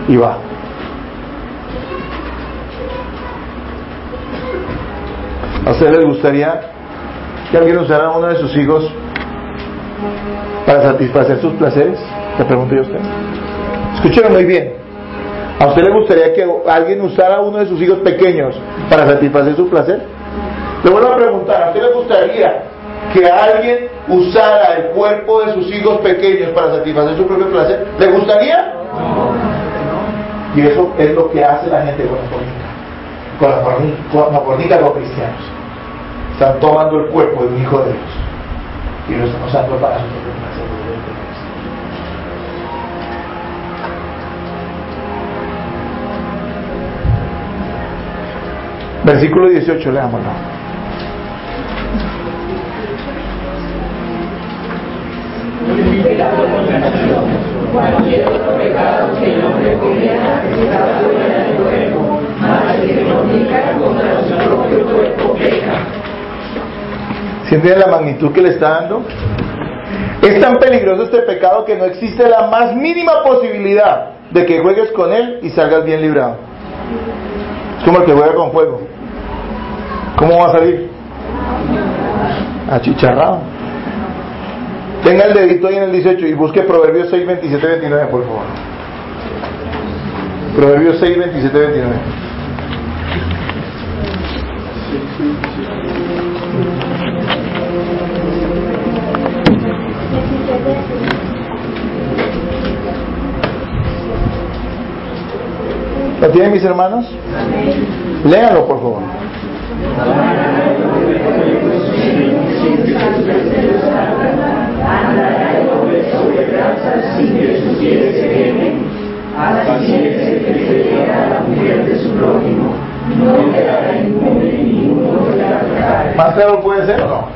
S1: y bajo. ¿A ustedes les gustaría que alguien usara a uno de sus hijos para satisfacer sus placeres? Le pregunto yo a usted. Escúchenlo muy bien. ¿A usted le gustaría que alguien usara a uno de sus hijos pequeños para satisfacer su placer? Le vuelvo a preguntar, ¿a usted le gustaría que alguien usara el cuerpo de sus hijos pequeños para satisfacer su propio placer? ¿Le gustaría? Y eso es lo que hace la gente con la fornica con cristianos. Están tomando el cuerpo de un hijo de Dios y lo están usando para su propio placer. Versículo 18, leámoslo.
S2: Cualquier otro pecado que el hombre cometa está fuera del cuerpo, mas el que fornica contra su propio cuerpo peca.
S1: ¿Sí entienden la magnitud que le está dando? Es tan peligroso este pecado que no existe la más mínima posibilidad de que juegues con él y salgas bien librado. Es como el que juega con fuego. ¿Cómo va a salir? Achicharrado. Tenga el dedito ahí en el 18 y busque Proverbios 6, 27, 29, por favor. Proverbios 6, 27, 29. ¿Lo tienen mis hermanos? Léanlo, por favor.
S2: Andará el hombre sobre brasas sin que sus pies se quemen. Así es el que se llega a la mujer de su prójimo. No quedará inmune ninguno de la pecado.
S1: ¿Más claro puede ser o no?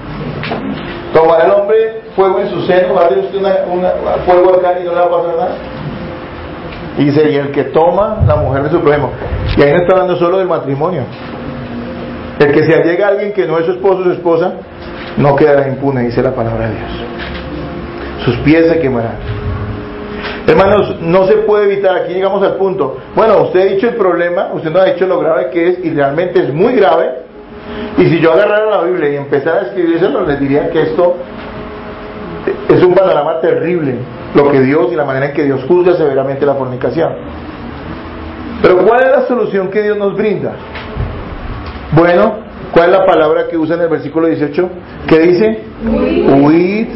S1: ¿Tomará el hombre fuego en su seno? ¿Va a tener usted fuego acá y no le va a pasar nada? Y dice, y el que toma la mujer de su prójimo. Y ahí no está hablando solo del matrimonio. El que se allega a alguien que no es su esposo o su esposa, no quedará impune, dice la palabra de Dios. sus pies se quemarán. Hermanos, no se puede evitar. Aquí llegamos al punto. Bueno, usted ha dicho el problema, usted no ha dicho lo grave que es, y realmente es muy grave. Y si yo agarrara la Biblia y empezara a escribírselo, les diría que esto es un panorama terrible, lo que Dios y la manera en que Dios juzga severamente la fornicación. Pero ¿cuál es la solución que Dios nos brinda? Bueno, ¿cuál es la palabra que usa en el versículo 18? ¿Qué dice? Huid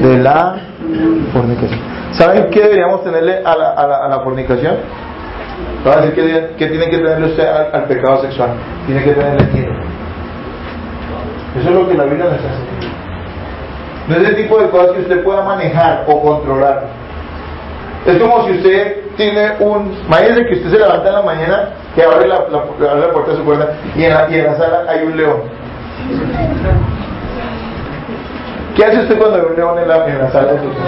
S1: de la fornicación. ¿Saben qué deberíamos tenerle a la fornicación? Va a decir que tiene que tenerle usted al pecado sexual. Tiene que tenerle miedo. Eso es lo que la Biblia nos hace. No es el tipo de cosas que usted pueda manejar o controlar. Es como si usted tiene imagínese que usted se levanta en la mañana, que abre la puerta de su puerta y en la sala hay un león. ¿Qué hace usted cuando hay un león en la sala de su casa?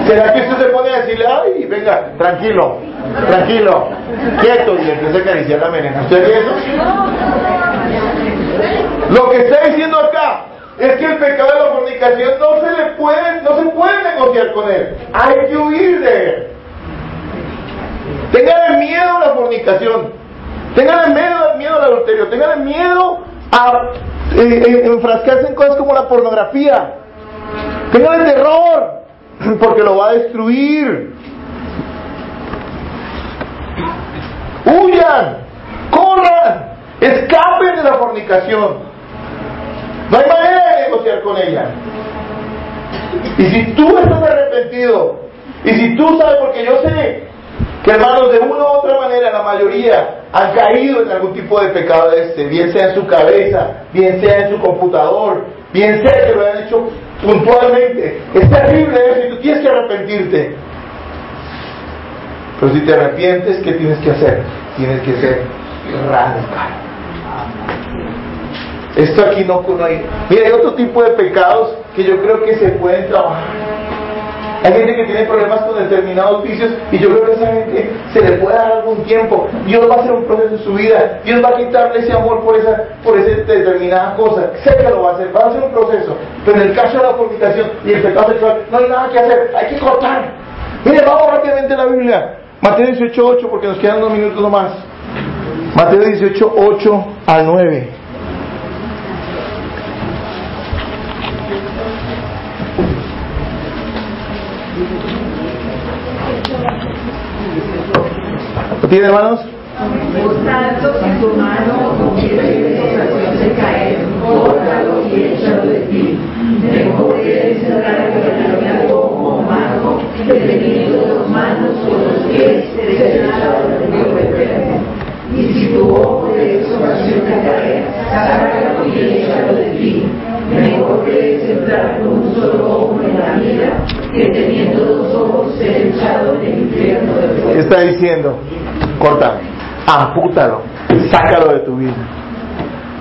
S1: ¿Será que usted se pone a decirle, ay, venga, tranquilo, quieto, y le empieza a acariciar la melena? ¿Usted ve eso? Lo que está diciendo acá es que el pecado de la fornicación no se puede negociar con él. Hay que huir de él. Téngale miedo a la fornicación. Téngale miedo al adulterio. Téngale miedo a enfrascarse en cosas como la pornografía. Téngale terror, porque lo va a destruir. Huyan, corran, escapen de la fornicación. No hay manera de negociar con ella. Y si tú estás arrepentido, y si tú sabes, porque yo sé que hermanos, de una u otra manera la mayoría han caído en algún tipo de pecado bien sea en su cabeza, bien sea en su computador, bien sea que lo hayan hecho puntualmente. Es terrible eso y tú tienes que arrepentirte. Pero si te arrepientes, ¿qué tienes que hacer? Tienes que ser radical. Esto aquí no hay. Mira, hay otro tipo de pecados que yo creo que se pueden trabajar. Hay gente que tiene problemas con determinados vicios y yo creo que a esa gente se le puede dar algún tiempo. Dios va a hacer un proceso en su vida. Dios va a quitarle ese amor por esa determinada cosa. Sé que lo va a hacer un proceso. Pero en el caso de la fornicación y el pecado sexual no hay nada que hacer, hay que cortar. Mire, vamos rápidamente a la Biblia. Mateo 18:8, porque nos quedan unos minutos nomás. Mateo 18:8 al 9. ¿Lo tiene, hermanos?
S2: Por tanto, si tu mano hubiere ocasión de caer, córtalo y échalo de ti. Mejor es cerrar el ojo malo que teniendo dos manos o dos pies ser echado del río de fuego. Y si tu ojo es ocasión de caer, sácalo y échalo de ti. Mejor es entrar con un solo ojo en la vida que teniendo dos ojos ser echado en el infierno de fuego.
S1: ¿Qué está diciendo? Corta, ampútalo, sácalo de tu vida.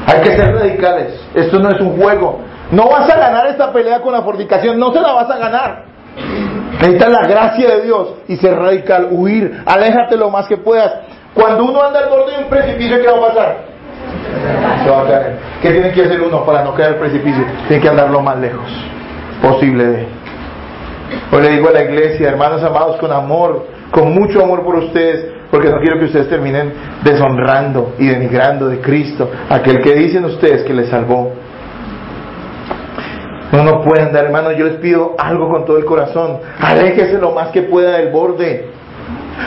S1: Hay que ser radicales. Esto no es un juego. No vas a ganar esta pelea con la fornicación, no se la vas a ganar. Necesitas la gracia de Dios y ser radical, huir, aléjate lo más que puedas. Cuando uno anda al borde de un precipicio, ¿qué va a pasar? Se va a caer. ¿Qué tiene que hacer uno para no caer al precipicio? Tiene que andar lo más lejos posible de él. Hoy le digo a la iglesia, hermanos amados, con amor, con mucho amor por ustedes, porque no quiero que ustedes terminen deshonrando y denigrando de Cristo, aquel que dicen ustedes que les salvó. No pueden dar, hermano. Yo les pido algo con todo el corazón: aléjese lo más que pueda del borde.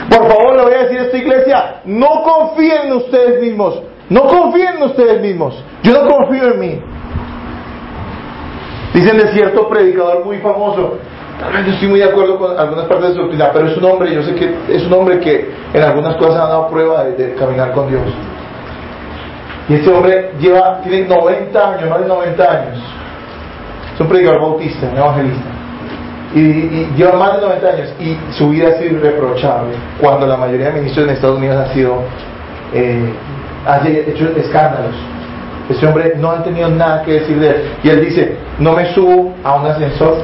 S1: Por favor, le voy a decir a esta iglesia: no confíen en ustedes mismos. No confíen en ustedes mismos. Yo no confío en mí. Dicen de cierto predicador muy famoso. Yo estoy muy de acuerdo con algunas partes de su doctrina, pero es un hombre, yo sé que es un hombre que en algunas cosas ha dado prueba de caminar con Dios. Y este hombre tiene 90 años, más de 90 años. Es un predicador bautista, un evangelista. Y lleva más de 90 años y su vida ha sido irreprochable, cuando la mayoría de ministros en Estados Unidos han sido hecho escándalos. Este hombre no ha tenido nada que decir de él. Y él dice: no me subo a un ascensor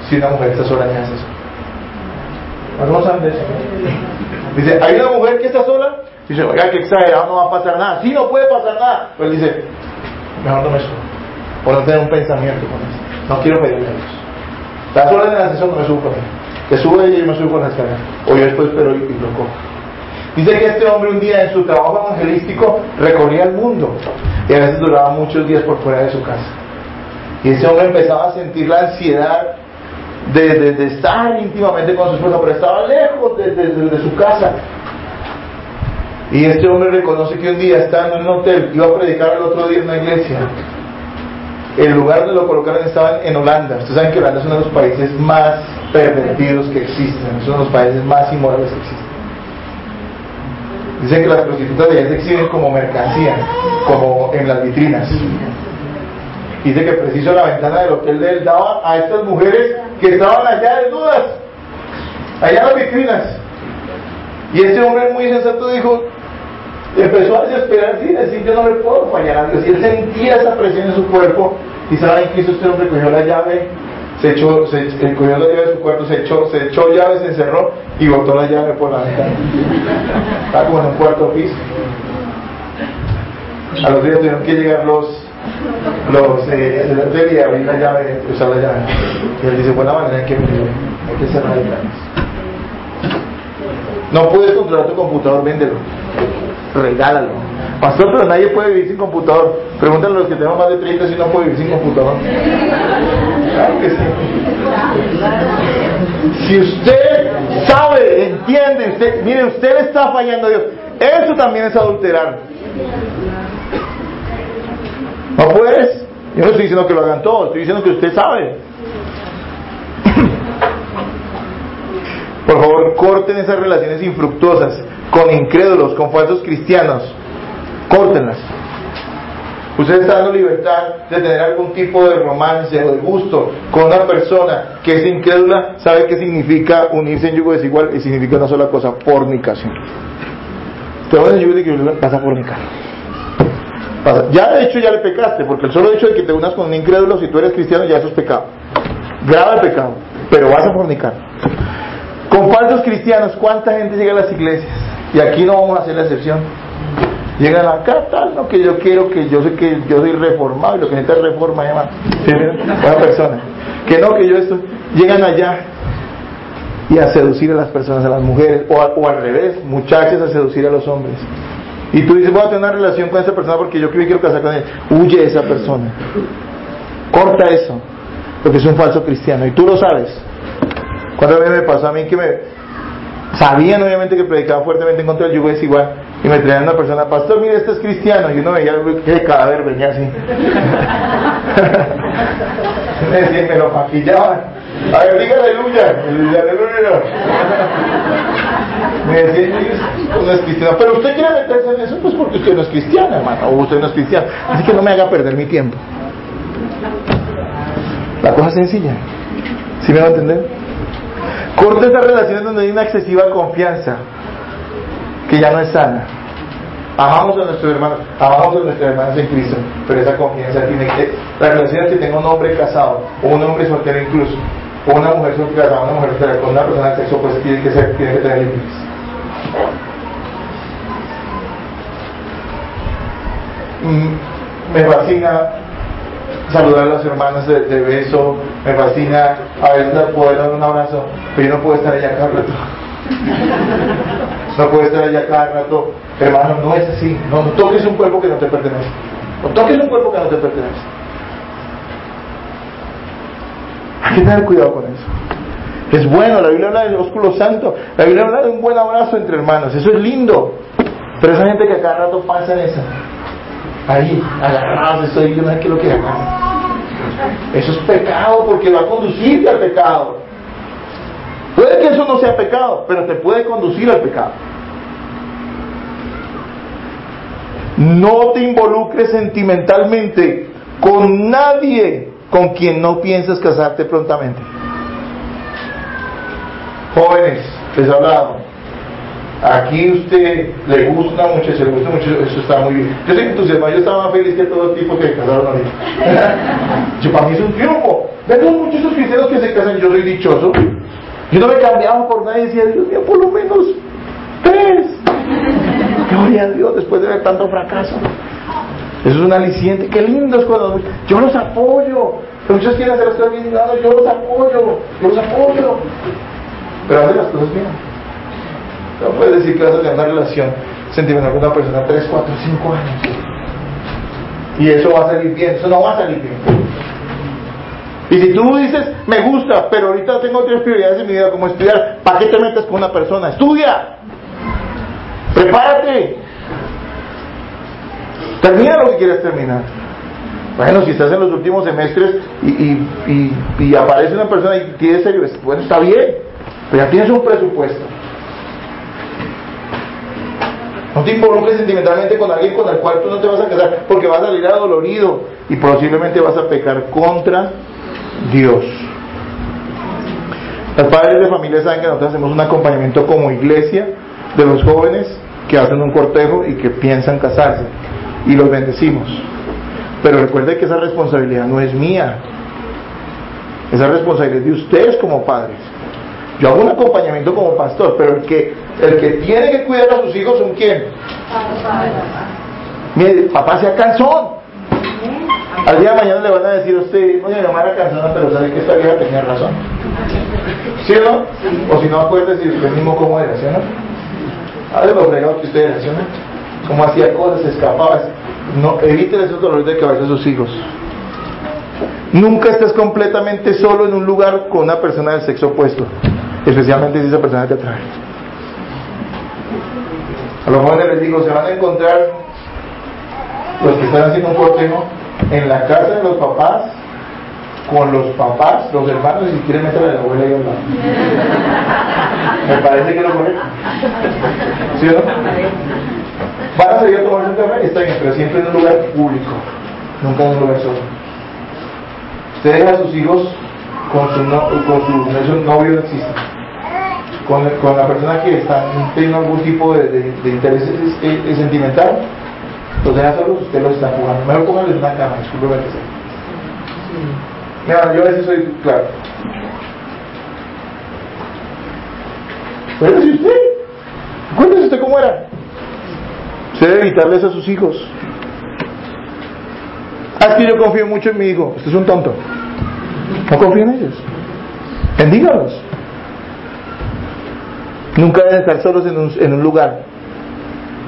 S1: si una mujer está sola en el ascensor. ¿Algunos saben de eso? Dice: hay una mujer que está sola. Dice: oiga, que exagerado, no va a pasar nada. Sí, no puede pasar nada. Pero él dice: mejor no me subo. o no tener un pensamiento con eso. No quiero pedirle a Dios. Las horas de la sesión no me subo con él. Que sube y yo me subo con la escalera. O yo después espero y lo cojo. Dice que este hombre un día en su trabajo evangelístico recorría el mundo y a veces duraba muchos días por fuera de su casa. Y ese hombre empezaba a sentir la ansiedad de estar íntimamente con su esposa, pero estaba lejos de su casa. Y este hombre reconoce que un día, estando en un hotel, iba a predicar al otro día en una iglesia. El lugar donde lo colocaron estaba en Holanda. Ustedes saben que Holanda es uno de los países más pervertidos que existen, es uno de los países más inmorales que existen. Dicen que las prostitutas de allá se exhiben como mercancía, como en las vitrinas. Dice que preciso la ventana del hotel de él daba a estas mujeres que estaban allá desnudas, allá en las vitrinas. Y este hombre muy sensato dijo, empezó a desesperarse y decir, yo no le puedo fallar a Dios. Y él sentía esa presión en su cuerpo. Y saben que hizo este hombre, cogió la llave, cogió la llave de su cuarto, se echó llave, se encerró y botó la llave por la ventana. Estaba como en un cuarto piso. A los días tuvieron que llegar los y abrir la llave, usar la llave. Y él dice, buena manera hay que cerrar el llave. No puedes controlar tu computador, véndelo, regálalo. Pastor, pero nadie puede vivir sin computador. Pregúntale a los que tenemos más de 30 si no puede vivir sin computador. Claro que sí. Si usted sabe, entiende, mire, usted le está fallando a Dios. Eso también es adulterar. No puedes. Yo no estoy diciendo que lo hagan todos, estoy diciendo que usted sabe. Por favor, corten esas relaciones infructuosas con incrédulos, con falsos cristianos. Córtenlas. Usted está dando libertad de tener algún tipo de romance o de gusto con una persona que es incrédula. ¿Sabe qué significa unirse en yugo desigual? Y significa una sola cosa: fornicación. Te vas en yugo desigual, vas a fornicar. Ya de hecho ya le pecaste, porque el solo hecho de que te unas con un incrédulo, si tú eres cristiano, ya eso es pecado. Grave pecado, pero vas a fornicar. Con falsos cristianos, ¿cuánta gente llega a las iglesias? Y aquí no vamos a hacer la excepción. Llegan acá, tal, no, que yo quiero, que yo sé que yo soy reformado, y lo que necesita es reforma, además. ¿Sí? Una persona. Que no, que yo esto. Llegan allá y a seducir a las personas, a las mujeres, o al revés, muchachas a seducir a los hombres. Y tú dices, voy a tener una relación con esa persona porque yo quiero casar con él. Huye de esa persona. Corta eso, porque es un falso cristiano. Y tú lo sabes. ¿Cuántas veces me pasó a mí que sabían obviamente que predicaba fuertemente en contra del yugo desigual y me traían una persona, pastor, mire, este es cristiano, y uno veía que cadáver venía así. Me decían, me lo maquillaban. A ver, diga aleluya. Me decían, no es cristiano. Pero usted quiere meterse en eso, pues porque usted no es cristiano, hermano, o usted no es cristiano. Así que no me haga perder mi tiempo. La cosa es sencilla. ¿Sí me va a entender? Corta esas relaciones donde hay una excesiva confianza que ya no es sana. Amamos a nuestros hermanos, amamos a nuestras hermanas en Cristo, pero esa confianza tiene que... La relación es que tenga un hombre casado, o un hombre soltero incluso, o una mujer soltera, una mujer soltera con una persona de sexo, pues tiene que tener límites. Me fascina saludar a las hermanas de beso, me fascina a veces poder dar un abrazo, pero yo no puedo estar allá cada rato. No puedo estar allá cada rato. Hermano, no es así. No toques un cuerpo que no te pertenece. No toques un cuerpo que no te pertenece. Hay que tener cuidado con eso. Es bueno, la Biblia habla del ósculo santo, la Biblia habla de un buen abrazo entre hermanos, eso es lindo. Pero esa gente que a cada rato pasa en esa, ahí, agarrados, estoy, yo no sé qué es lo que hagan. Eso es pecado porque va a conducirte al pecado. Puede que eso no sea pecado, pero te puede conducir al pecado. No te involucres sentimentalmente con nadie con quien no piensas casarte prontamente. Jóvenes, les he hablado. Aquí usted le gusta una muchacha, le gusta mucho, eso está muy bien. Yo soy entusiasmado, yo estaba más feliz que todo el tipo que se casaron ahorita. Yo, para mí es un triunfo. Veo muchos cristianos que se casan, yo soy dichoso. Yo no me cambiaba por nadie y decía, Dios mío, por lo menos 3. Gloria a Dios, después de ver tanto fracaso. Eso es un aliciente. Qué lindo es cuando yo los apoyo. Muchos quieren hacer las cosas bien, no, yo los apoyo. Pero hacen las cosas bien. No puedes decir que vas a tener una relación sentimental con una persona 3, 4, 5 años. Y eso va a salir bien. Eso no va a salir bien. Y si tú dices, me gusta, pero ahorita tengo otras prioridades en mi vida, como estudiar, ¿para qué te metes con una persona? ¡Estudia! ¡Prepárate! Termina lo que quieres terminar. Bueno, si estás en los últimos semestres y aparece una persona y tiene serio, bueno, está bien, pero ya tienes un presupuesto. No te involucres sentimentalmente con alguien con el cual tú no te vas a casar, porque vas a salir adolorido y posiblemente vas a pecar contra Dios. Los padres de familia saben que nosotros hacemos un acompañamiento como iglesia de los jóvenes que hacen un cortejo y que piensan casarse, y los bendecimos. Pero recuerde que esa responsabilidad no es mía, esa responsabilidad es de ustedes como padres. Yo hago un acompañamiento como pastor, pero el que tiene que cuidar a sus hijos son ¿quién? Mire, papá sea cansón. Al día de mañana le van a decir a usted, oye, mi mamá era cansona, pero sabe que esta vieja tenía razón. ¿Sí o no? O si no, acuérdese si usted mismo cómo era, ¿sí o no? A ver, lo fregado que usted era, ¿sí o no? Cómo hacía cosas, se escapaba. No, evite esos dolores de cabeza a sus hijos. Nunca estés completamente solo en un lugar con una persona del sexo opuesto, especialmente si esa persona te atrae. A los jóvenes les digo, se van a encontrar los que están haciendo un cortejo en la casa de los papás, con los papás, los hermanos, y si quieren meter a la abuela y al lado. Me parece que lo correcto. ¿Sí o no? Van a salir a tomarse un café, está bien, pero siempre en un lugar público, nunca en un lugar solo. Usted deja a sus hijos con su novio, no existe. Con la persona que están teniendo algún tipo de interés sentimental, los deja solos, usted los está jugando. Mejor pónganles en una cama, discúlpeme que sea. Mira, yo a veces soy claro. Cuéntese usted cómo era. Usted debe evitarles a sus hijos. Es que yo confío mucho en mi hijo. Usted es un tonto. No confío en ellos. Bendígalos. Nunca deben estar solos en un lugar.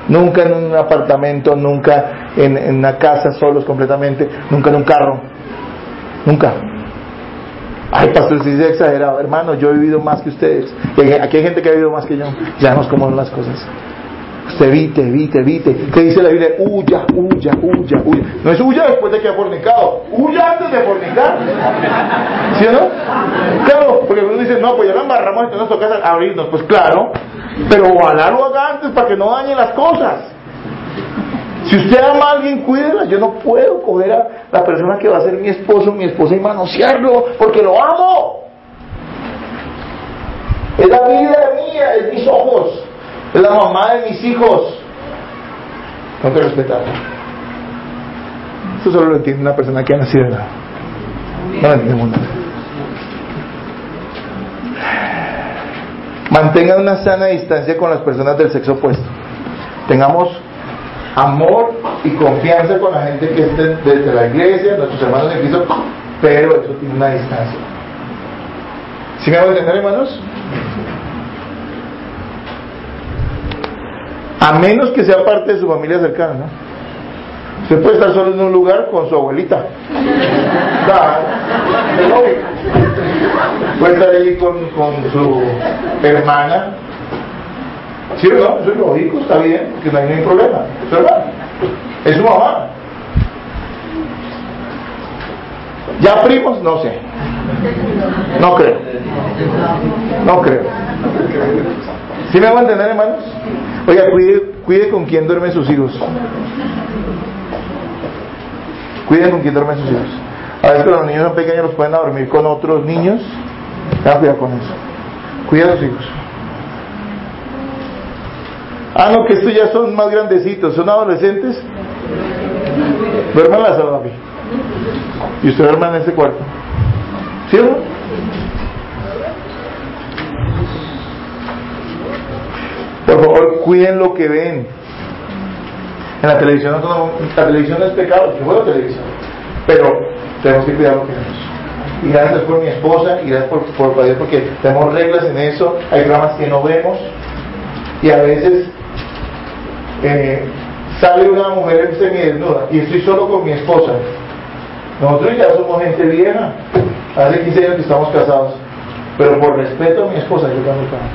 S1: Nunca en un apartamento, nunca en una casa solos completamente, nunca en un carro. Nunca. Ay, pastor, si es exagerado. Hermano, yo he vivido más que ustedes. Aquí hay gente que ha vivido más que yo. Ya sabemos cómo son las cosas. Usted evite. ¿Qué dice la Biblia? Huya. No es huya después de que ha fornicado. Huya antes de fornicar. ¿Sí o no? Claro, porque uno dice, no, pues ya la embarramos, entonces nos toca abrirnos. Pues claro, pero ojalá lo haga antes para que no dañe las cosas. Si usted ama a alguien, cuídela. Yo no puedo coger a la persona que va a ser mi esposa y manosearlo, porque lo amo. Es la vida mía, es mis ojos. Es la mamá de mis hijos. Tengo que respetarla. Eso solo lo entiende una persona que ha nacido en nada. No lo entendemos nada. Mantengan una sana distancia con las personas del sexo opuesto. Tengamos amor y confianza con la gente que es desde la iglesia, nuestros hermanos en Cristo, pero eso tiene una distancia. ¿Sí me van a entender, hermanos? A menos que sea parte de su familia cercana, ¿no? Usted puede estar solo en un lugar con su abuelita. Puede estar allí con su hermana. ¿Sí o no? Eso es lógico, está bien, que no hay ningún problema. Es su hermana, es su mamá. ¿Ya primos? No sé. No creo. ¿Sí me van a entender, hermanos? Oiga, cuide con quién duermen sus hijos. Cuiden con quién duermen sus hijos. A veces cuando los niños son pequeños los pueden dormir con otros niños. Tengan cuidado con eso. Cuida a los hijos. Ah, no, que estos ya son más grandecitos, son adolescentes. Duerman en la sala, papi. Y usted duerma en ese cuarto. ¿Sí o no? Por favor, cuiden lo que ven. En la televisión la televisión no es pecado, yo veo televisión, pero tenemos que cuidar lo que vemos. Y gracias por mi esposa, y gracias por Dios, porque tenemos reglas en eso. Hay programas que no vemos, y a veces sale una mujer semidesnuda y estoy solo con mi esposa. Nosotros ya somos gente vieja, hace 15 años que estamos casados, pero por respeto a mi esposa yo tengo que pagar,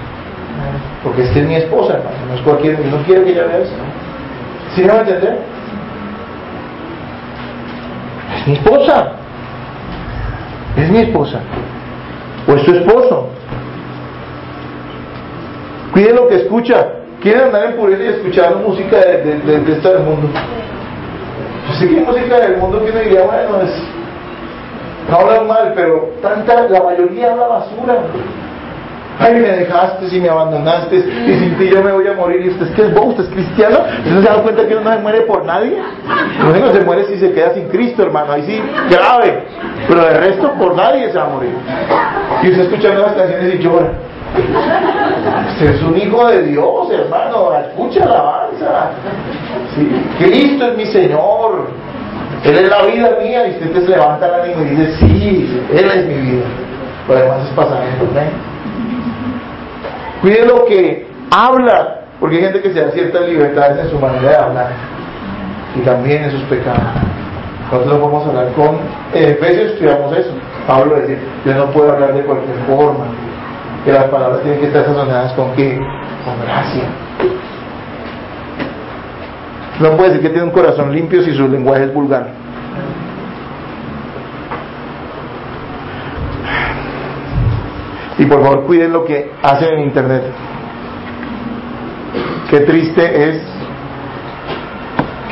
S1: porque es mi esposa, hermano, no es cualquier, yo no quiero que ella vea eso. ¿Sí me va a entender? Es mi esposa, es mi esposa, o es tu esposo. Cuide lo que escucha. Quieren andar en pureza y escuchar música de esta del mundo. Yo sé que hay música del mundo que uno diría, bueno, no hablan mal, pero la mayoría habla basura. Ay, me dejaste y me abandonaste, y sin ti yo me voy a morir. ¿Y usted es que es vos? ¿Usted es cristiano? ¿Usted no se da cuenta que uno no se muere por nadie? Uno no se muere si se queda sin Cristo, hermano. Ahí sí, grave. Pero de resto, por nadie se va a morir. Y usted escuchando las canciones y llora. Usted es un hijo de Dios, hermano. Escucha alabanza. ¿Sí? Cristo es mi Señor. Él es la vida mía. Y usted se levanta el ánimo y dice, sí, Él es mi vida. Pero además es pasajero, ¿no? Cuide lo que habla, porque hay gente que se da ciertas libertades en su manera de hablar, y también en sus pecados. Nosotros vamos a hablar con Efesios, estudiamos eso. Pablo decía, yo no puedo hablar de cualquier forma, que las palabras tienen que estar sazonadas con ¿qué? Con gracia. No puede decir que tiene un corazón limpio si su lenguaje es vulgar. Y por favor cuiden lo que hacen en internet. Qué triste es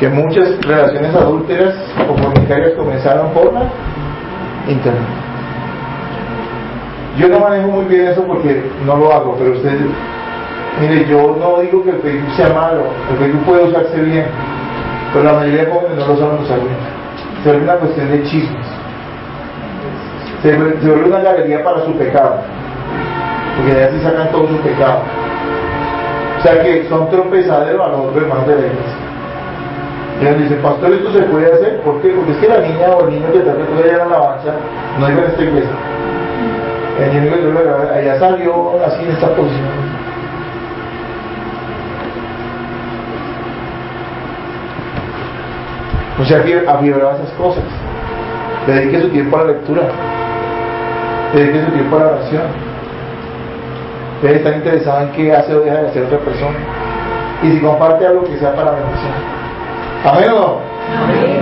S1: que muchas relaciones adúlteras o fornicarias comenzaron por la internet. Yo no manejo muy bien eso porque no lo hago, pero ustedes, mire, yo no digo que el Facebook sea malo, el Facebook puede usarse bien, pero la mayoría de jóvenes no lo saben usar bien. Se vuelve una cuestión de chismes, se vuelve una galería para su pecado, porque de ahí se sacan todo su pecado. O sea que son tropezaderos a los otros hermanos de la iglesia. Y nos dicen, pastor, ¿esto se puede hacer? ¿Por qué? Porque es que la niña o el niño que está tratando de alabanza no iba en esta iglesia. El niño que allá salió así en esta posición. O sea que afibraba esas cosas. Dedique su tiempo a la lectura. Dedique su tiempo a la oración. Ustedes están interesados en qué hace o deja de hacer otra persona. Y si comparte algo que sea para bendición. ¿Amén o no? Amén.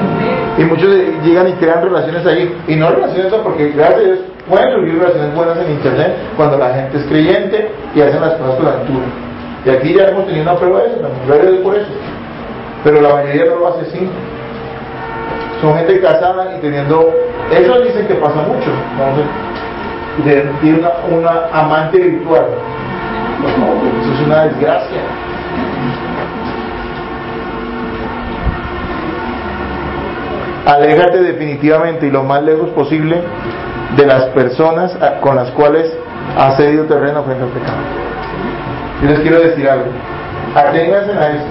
S1: Y muchos llegan y crean relaciones ahí. Y no relaciones porque gracias a Dios pueden surgir relaciones buenas en internet cuando la gente es creyente y hacen las cosas con altura. Y aquí ya hemos tenido una prueba de eso, gracias a Dios por eso. Pero la mayoría no lo hace así. Son gente casada y teniendo... Eso dicen que pasa mucho. Tiene una amante virtual. Eso es una desgracia. Aléjate definitivamente y lo más lejos posible de las personas con las cuales has cedido terreno frente al pecado. Yo les quiero decir algo. Aténganse a esto.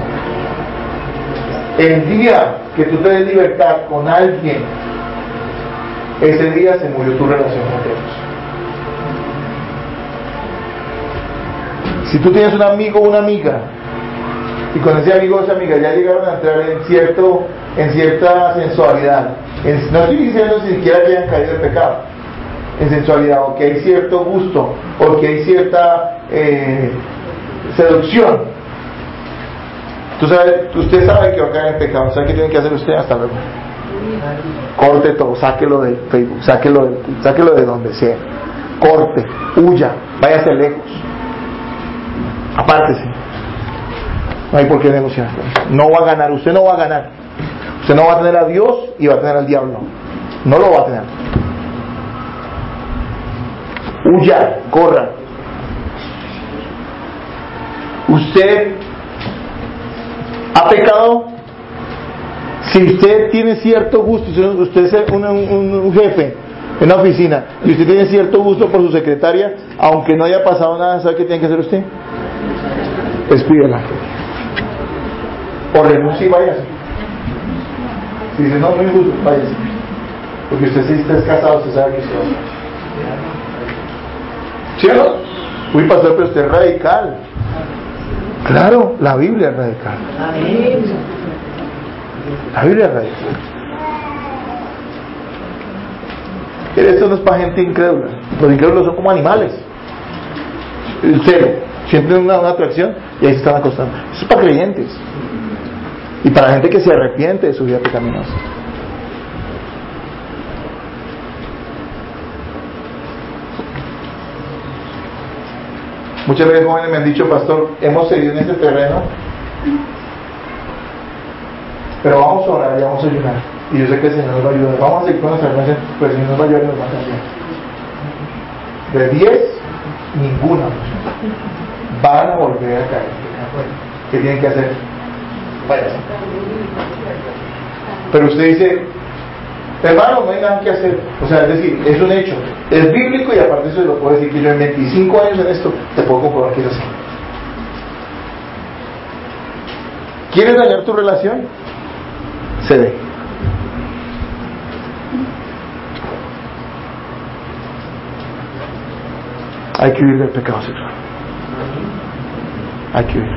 S1: El día que tú te des libertad con alguien, ese día se murió tu relación con Dios. Si tú tienes un amigo o una amiga y con ese amigo o esa amiga ya llegaron a entrar en cierta sensualidad, no estoy diciendo ni siquiera que hayan caído en pecado, en sensualidad, o que hay cierto gusto, o que hay cierta seducción, usted sabe que va a caer en pecado. ¿Sabe qué tiene que hacer usted? Hasta luego. Corte todo, sáquelo del Facebook, sáquelo de donde sea, corte, huya, váyase lejos. Apártese. No hay por qué negociar. No va a ganar, usted no va a ganar. Usted no va a tener a Dios y va a tener al diablo. No lo va a tener. Huya, corra. Usted ha pecado. Si usted tiene cierto gusto, usted es un jefe en una oficina y usted tiene cierto gusto por su secretaria, aunque no haya pasado nada, ¿sabe qué tiene que hacer usted? Despídela o renuncie y váyase. Si dice, no, muy injusto, váyase. Porque usted si está casado, usted sabe que usted va. ¿Sí o no? Uy, pastor, pero usted es radical. Claro, la Biblia es radical. La Biblia es radical. Esto no es para gente incrédula. Los incrédulos son como animales. El celo. Sienten una atracción y ahí se están acostando. Eso es para creyentes. Y para gente que se arrepiente de su vida pecaminosa. Muchas veces jóvenes me han dicho, pastor, hemos seguido en este terreno, pero vamos a orar y vamos a ayunar. Y yo sé que el Señor nos va a ayudar. Vamos a seguir con nuestras gracias, pero el Señor nos va a ayudar y nos va a cambiar. De 10, ninguna van a volver a caer. ¿Qué tienen que hacer? Váyanse. Pero usted dice, hermano, no hay nada que hacer. O sea, es decir, es un hecho. Es bíblico y aparte de eso lo puedo decir que yo en 25 años en esto te puedo comprobar que es así. ¿Quieres dañar tu relación? Se ve. Hay que huir del pecado sexual. Hay que huir.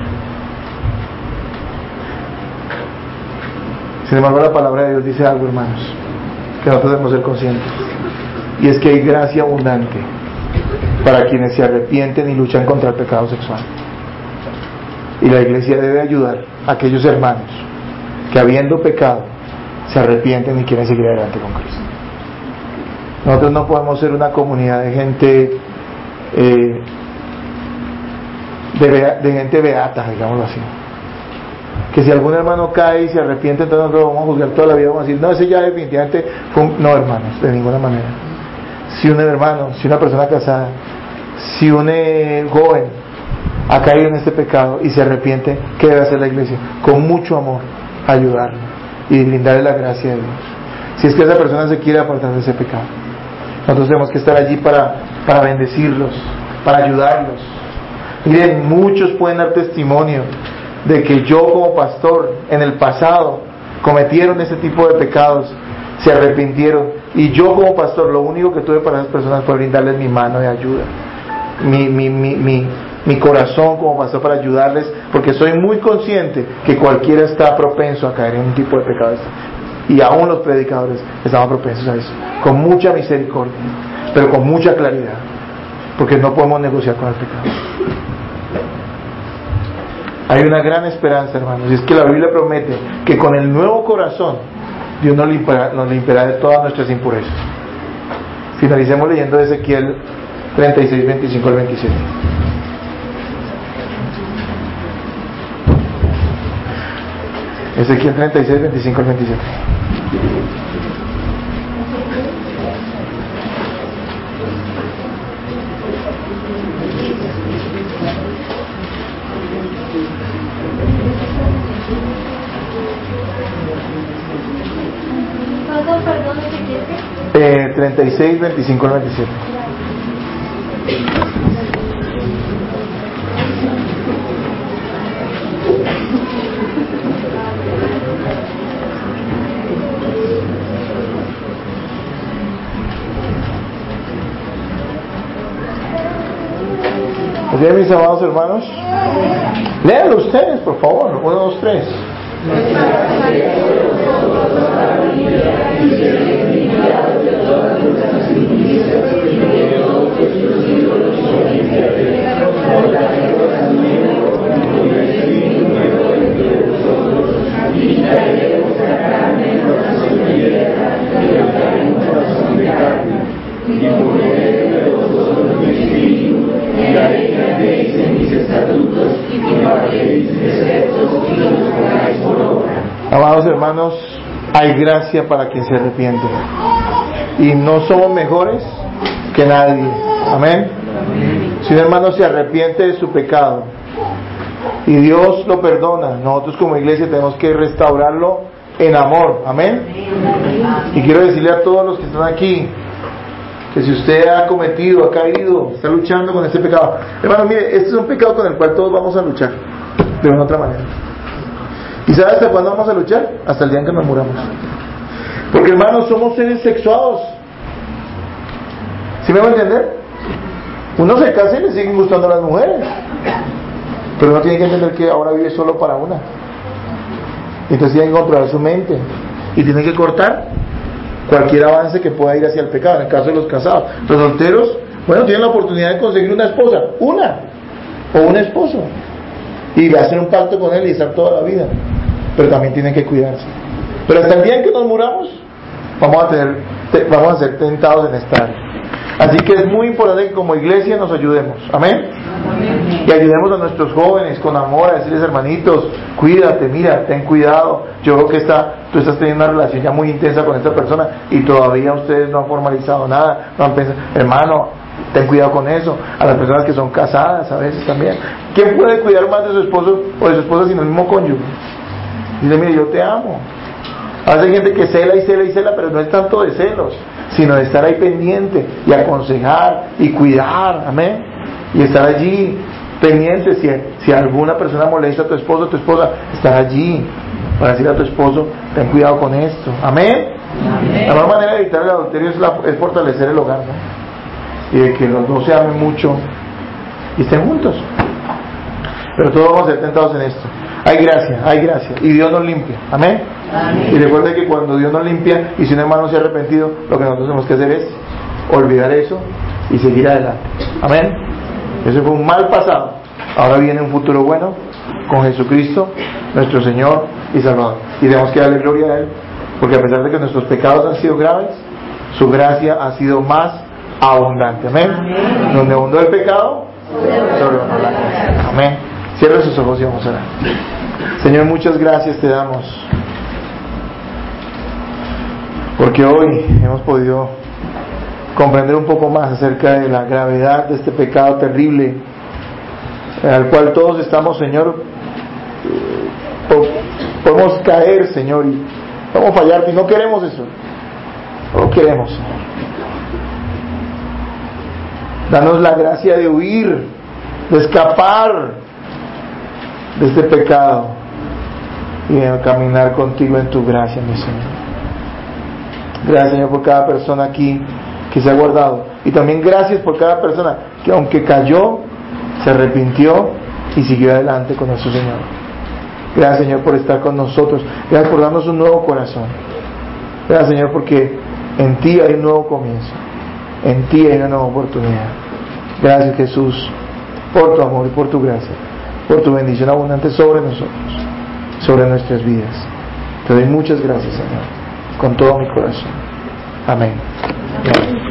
S1: Sin embargo, la palabra de Dios dice algo, hermanos, que nosotros debemos ser conscientes. Y es que hay gracia abundante para quienes se arrepienten y luchan contra el pecado sexual. Y la iglesia debe ayudar a aquellos hermanos que habiendo pecado se arrepienten y quieren seguir adelante con Cristo. Nosotros no podemos ser una comunidad de gente de gente beata, digámoslo así, que si algún hermano cae y se arrepiente, entonces nosotros vamos a juzgar toda la vida, vamos a decir, no, ese ya definitivamente fue un... No, hermanos, de ninguna manera. Si un hermano, si una persona casada, si un joven ha caído en este pecado y se arrepiente, ¿qué debe hacer la iglesia? Con mucho amor, ayudarlo y brindarle la gracia de Dios. Si es que esa persona se quiere apartar de ese pecado, nosotros tenemos que estar allí para bendecirlos, para ayudarlos. Miren, muchos pueden dar testimonio de que yo como pastor en el pasado cometieron ese tipo de pecados, se arrepintieron, y yo como pastor lo único que tuve para esas personas fue brindarles mi mano de ayuda, mi corazón como pastor para ayudarles, porque soy muy consciente que cualquiera está propenso a caer en un tipo de pecado, y aún los predicadores estamos propensos a eso, con mucha misericordia, pero con mucha claridad, porque no podemos negociar con el pecado. Hay una gran esperanza, hermanos, y es que la Biblia promete que con el nuevo corazón Dios nos limpiará de todas nuestras impurezas. Finalicemos leyendo Ezequiel 36, 25 al 27. Ezequiel 36, 25 al 27.
S2: Perdón,
S1: 36, 25 al 27. ¿Ok, mis amados hermanos? Léanlo ustedes, por favor. 1, 2, 3. Amados hermanos, hay gracia para quien se arrepiente, y no somos mejores que nadie. Amén. Si un hermano se arrepiente de su pecado y Dios lo perdona, nosotros como iglesia tenemos que restaurarlo en amor. Amén. Y quiero decirle a todos los que están aquí que si usted ha cometido, ha caído, está luchando con este pecado, hermano, mire, este es un pecado con el cual todos vamos a luchar de una otra manera. ¿Y sabe hasta cuándo vamos a luchar? Hasta el día en que nos muramos. Porque hermanos, somos seres sexuados. ¿Sí me va a entender? Uno se casa y le siguen gustando a las mujeres, pero uno tiene que entender que ahora vive solo para una. Entonces tiene que controlar su mente y tiene que cortar cualquier avance que pueda ir hacia el pecado. En el caso de los casados, los solteros, bueno, tienen la oportunidad de conseguir una esposa, una o un esposo, y hacer un pacto con él y estar toda la vida, pero también tienen que cuidarse. Pero hasta el día en que nos muramos vamos a ser tentados en esta área. Así que es muy importante que como iglesia nos ayudemos, amén, y ayudemos a nuestros jóvenes con amor, a decirles: hermanitos, cuídate, mira, ten cuidado, yo creo que tú estás teniendo una relación ya muy intensa con esta persona y todavía ustedes no han formalizado nada, no han pensado, hermano, ten cuidado con eso. A las personas que son casadas a veces también, ¿quién puede cuidar más de su esposo o de su esposa sino el mismo cónyuge? Dice: mire, yo te amo. A veces hay gente que cela y cela y cela, pero no es tanto de celos, sino de estar ahí pendiente y aconsejar y cuidar, amén, y estar allí pendiente. Si alguna persona molesta a tu esposo o tu esposa, estar allí para decirle a tu esposo: ten cuidado con esto, amén. La mejor manera de evitar el adulterio es fortalecer el hogar, ¿no? Y de que los dos se amen mucho y estén juntos. Pero todos vamos a ser tentados en esto. Hay gracia, y Dios nos limpia, amén. Y recuerde que cuando Dios nos limpia, y si un hermano se ha arrepentido, lo que nosotros tenemos que hacer es olvidar eso y seguir adelante, amén. Ese fue un mal pasado, ahora viene un futuro bueno con Jesucristo, nuestro Señor y Salvador, y tenemos que darle gloria a Él, porque a pesar de que nuestros pecados han sido graves, su gracia ha sido más abundante, amén. Donde abundó el pecado, sobreabundó la gracia, amén. Cierre sus ojos y vamos a orar. Señor, muchas gracias te damos, porque hoy hemos podido comprender un poco más acerca de la gravedad de este pecado terrible al cual todos estamos, Señor, podemos caer, Señor, y vamos a fallarte, y no queremos eso, no queremos, Señor. Danos la gracia de huir, de escapar de este pecado y de caminar contigo en tu gracia, mi Señor. Gracias, Señor, por cada persona aquí que se ha guardado, y también gracias por cada persona que, aunque cayó, se arrepintió y siguió adelante con nuestro Señor. Gracias, Señor, por estar con nosotros. Gracias por darnos un nuevo corazón. Gracias, Señor, porque en ti hay un nuevo comienzo, en ti hay una nueva oportunidad. Gracias, Jesús, por tu amor y por tu gracia, por tu bendición abundante sobre nosotros, sobre nuestras vidas. Te doy muchas gracias, Señor, con todo mi corazón. Amén. Amén.